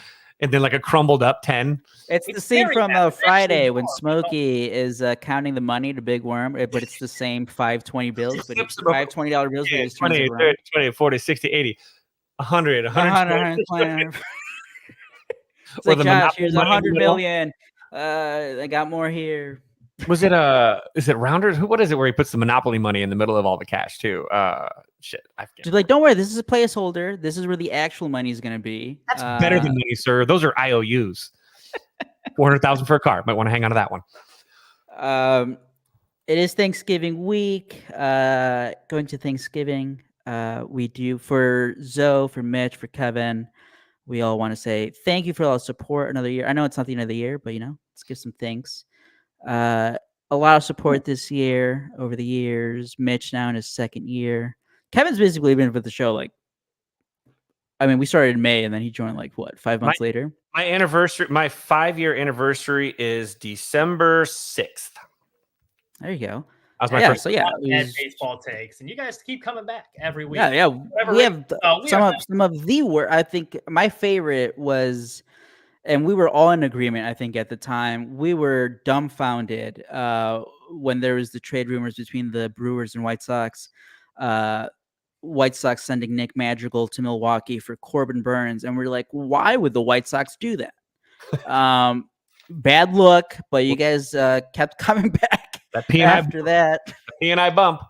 and then like a crumbled up 10. It's the scene from Friday when Smokey is counting the money to Big Worm, but it's the same 520 bills, but it's $520 bills. Yeah, 20, 30, 20, 40, 60, 80, 100, 120. It's like, Josh, here's 100 million. I got more here. Was it is it Rounders? What is it where he puts the Monopoly money in the middle of all the cash too? Shit. Like, don't worry, this is a placeholder. This is where the actual money is going to be. That's better than money, sir. Those are IOUs. 400,000 for a car. Might want to hang on to that one. It is Thanksgiving week. Going to Thanksgiving. We do for Zoe, for Mitch, for Kevin. We all want to say thank you for all the support another year. I know it's not the end of the year, but let's give some thanks. A lot of support this year over the years. Mitch now in his second year. Kevin's basically been with the show we started in May and then he joined 5 months later. My anniversary, my 5-year anniversary is December 6th. There you go. That was my first. So baseball takes, and you guys keep coming back every week. Yeah. We have some of the worst. I think my favorite was. And we were all in agreement, I think, at the time. We were dumbfounded when there was the trade rumors between the Brewers and White Sox. White Sox sending Nick Madrigal to Milwaukee for Corbin Burns, and we're like, why would the White Sox do that? Bad look, but you guys kept coming back after that. P&I bump.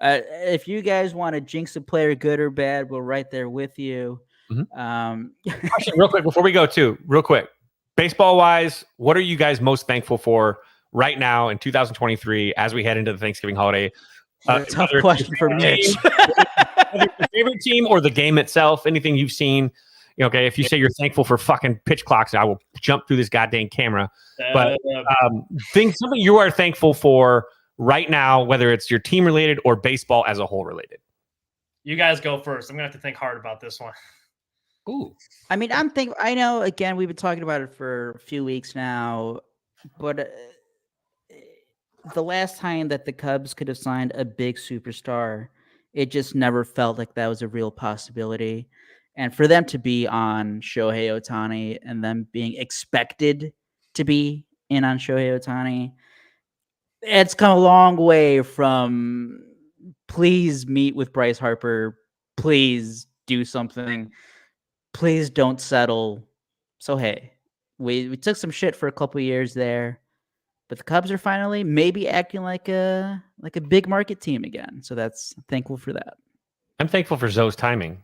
If you guys want to jinx a player, good or bad, we're right there with you. Actually, real quick before we go, real quick, baseball wise, what are you guys most thankful for right now in 2023 as we head into the Thanksgiving holiday? Tough question for Mitch. Whether it's your favorite team or the game itself, anything you've seen. Okay, if you say you're thankful for fucking pitch clocks, I will jump through this goddamn camera. But something you are thankful for right now, whether it's your team related or baseball as a whole related. You guys go first. I'm gonna have to think hard about this one. Ooh, I mean, I know. Again, we've been talking about it for a few weeks now, but the last time that the Cubs could have signed a big superstar, it just never felt like that was a real possibility. And for them to be on Shohei Ohtani and them being expected to be in on Shohei Ohtani, it's come a long way from please meet with Bryce Harper, please do something, please don't settle. So, hey, we took some shit for a couple of years there, but the Cubs are finally maybe acting like a big market team again. So I'm thankful for that. I'm thankful for Zoe's timing.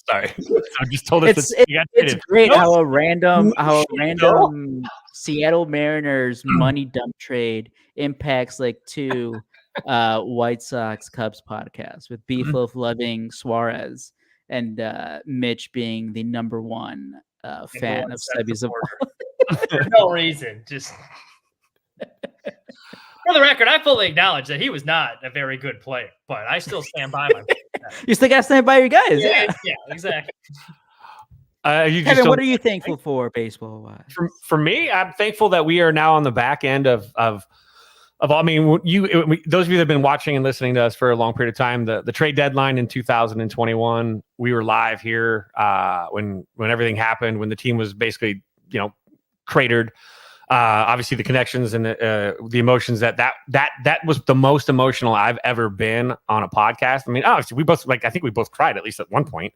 Sorry, I just told us it's great how a random Seattle Mariners money dump trade impacts like two White Sox Cubs podcasts with Beefloaf loving Suarez and Mitch being the number one fan of Sebby's for no reason. Just for the record, I fully acknowledge that he was not a very good player, but I still stand by my. You still got to stand by your guys. Yeah, exactly. Kevin, what are you thankful for, baseball wise? For me, I'm thankful that we are now on the back end of all. I mean, those of you that have been watching and listening to us for a long period of time, the trade deadline in 2021, we were live here when everything happened, when the team was basically cratered. Obviously, the connections and the emotions that was the most emotional I've ever been on a podcast. I mean, obviously, I think we both cried at least at one point.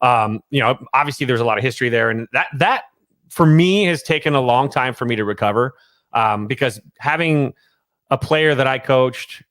Obviously, there's a lot of history there, and that for me has taken a long time for me to recover because having a player that I coached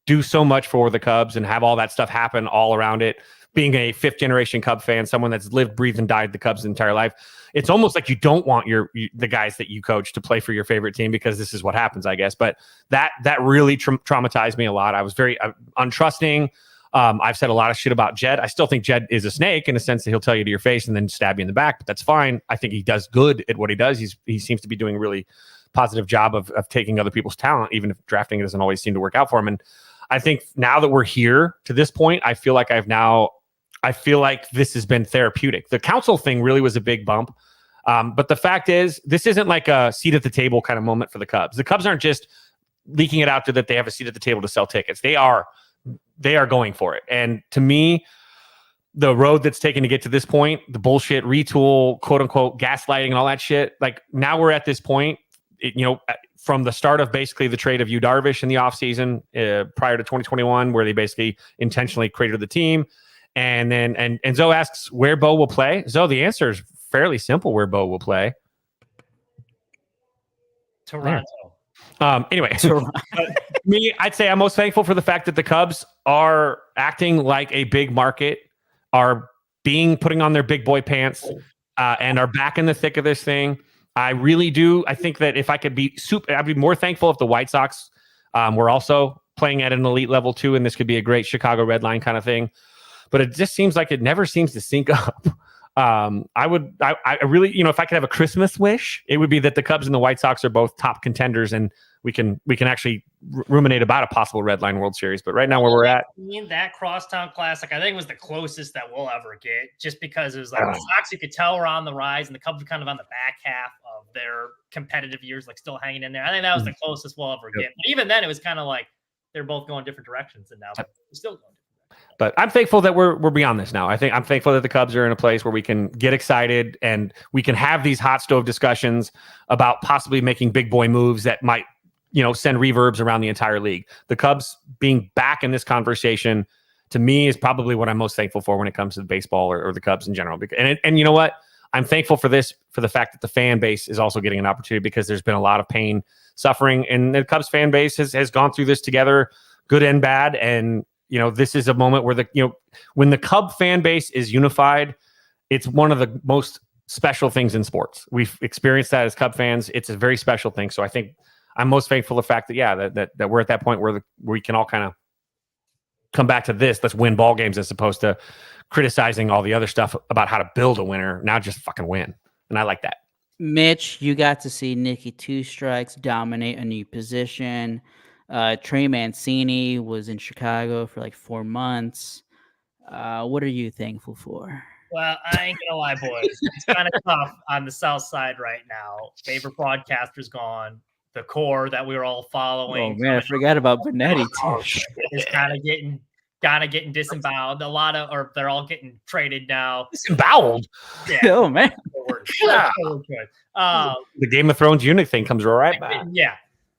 do so much for the Cubs and have all that stuff happen all around it. Being a fifth generation Cub fan, someone that's lived, breathed, and died the Cubs' entire life, it's almost like you don't want the guys that you coach to play for your favorite team because this is what happens, I guess. But that really traumatized me a lot. I was very untrusting. I've said a lot of shit about Jed. I still think Jed is a snake in a sense that he'll tell you to your face and then stab you in the back, but that's fine. I think he does good at what he does. He seems to be doing a really positive job of taking other people's talent, even if drafting doesn't always seem to work out for him. And I think now that we're here to this point, I feel like this has been therapeutic. The council thing really was a big bump. But the fact is, this isn't like a seat at the table kind of moment for the Cubs. The Cubs aren't just leaking it out that they have a seat at the table to sell tickets. They are going for it. And to me, the road that's taken to get to this point, the bullshit retool, quote unquote, gaslighting and all that shit, like now we're at this point, from the start of basically the trade of Yu Darvish in the offseason prior to 2021, where they basically intentionally created the team. And then, and Zoe asks where Bo will play. Zoe, the answer is fairly simple where Bo will play. Toronto. Anyway, me, I'd say I'm most thankful for the fact that the Cubs are acting like a big market, are putting on their big boy pants, and are back in the thick of this thing. I really do. I think that if I could I'd be more thankful if the White Sox were also playing at an elite level too, and this could be a great Chicago Red Line kind of thing. But it just seems like it never seems to sync up. I really, if I could have a Christmas wish, it would be that the Cubs and the White Sox are both top contenders, and we can actually ruminate about a possible Red Line World Series. But right now, where we're at, that Crosstown Classic, I think was the closest that we'll ever get, just because it was like the Sox, you could tell were on the rise, and the Cubs were kind of on the back half of their competitive years, like still hanging in there. I think that was the closest we'll ever get. But even then, it was kind of like they're both going different directions, and now we're still going. But I'm thankful that we're beyond this now. I'm thankful that the Cubs are in a place where we can get excited and we can have these hot stove discussions about possibly making big boy moves that might send reverbs around the entire league. The Cubs being back in this conversation, to me, is probably what I'm most thankful for when it comes to baseball or the Cubs in general. And you know what? I'm thankful for this, for the fact that the fan base is also getting an opportunity, because there's been a lot of pain, suffering, and the Cubs fan base has gone through this together, good and bad. And, this is a moment where when the Cub fan base is unified, it's one of the most special things in sports. We've experienced that as Cub fans. It's a very special thing. So I think I'm most thankful for the fact that, that we're at that point where we can all kind of come back to this. Let's win ball games, as opposed to criticizing all the other stuff about how to build a winner. Now just fucking win. And I like that. Mitch, you got to see Nicky Two Strikes dominate a new position. Trey Mancini was in Chicago for like 4 months. What are you thankful for? Well, I ain't gonna lie, boys. It's kind of tough on the South Side right now. Favorite broadcaster's gone. The core that we were all following. Oh man, I forgot about Benetti too. Is kind of getting disemboweled. They're all getting traded now. Disemboweled. Yeah. Oh man. Yeah. The Game of Thrones unit thing comes right back. Yeah.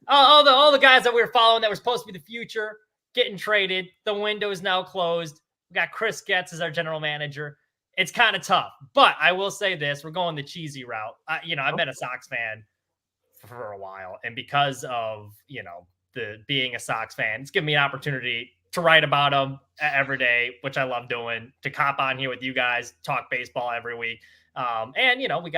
All the guys that we were following that were supposed to be the future getting traded. The window is now closed. We got Chris Getz as our general manager. It's kind of tough, but I will say this: we're going the cheesy route. I've been a Sox fan for a while, and because of the being a Sox fan, it's given me an opportunity to write about them every day, which I love doing. To cop on here with you guys, talk baseball every week, and we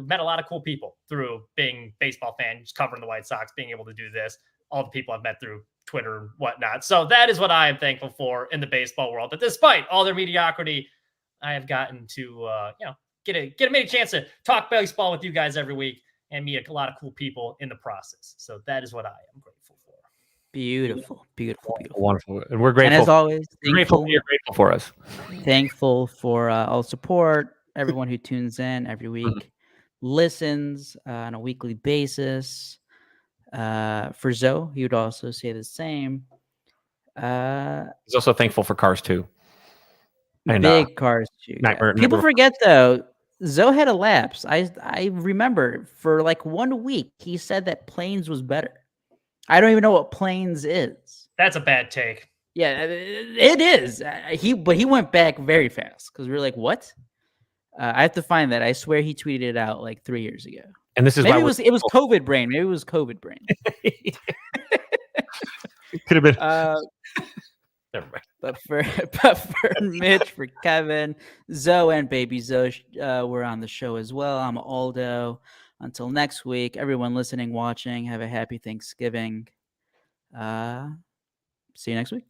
met a lot of cool people through being baseball fans, covering the White Sox, being able to do this. All the people I've met through Twitter and whatnot. So that is what I am thankful for in the baseball world. That despite all their mediocrity, I have gotten to get a chance to talk baseball with you guys every week and meet a lot of cool people in the process. So that is what I am grateful for. Beautiful. Wonderful. And we're grateful. And as always, you're grateful for us. Thankful for all support, everyone who tunes in every week, listens on a weekly basis. For Zoe, he would also say the same. He's also thankful for Cars 2. And, big Cars 2. People forget, though, Zoe had a lapse. I remember for like 1 week, he said that Planes was better. I don't even know what Planes is. That's a bad take. Yeah, it is. But he went back very fast because we were like, what? I have to find that. I swear he tweeted it out like 3 years ago. And this is maybe why it was COVID brain. Maybe it was COVID brain. Could have been. Never mind. But for Mitch, for Kevin, Zoe, and Baby Zoe, we're on the show as well. I'm Aldo. Until next week, everyone listening, watching, have a happy Thanksgiving. See you next week.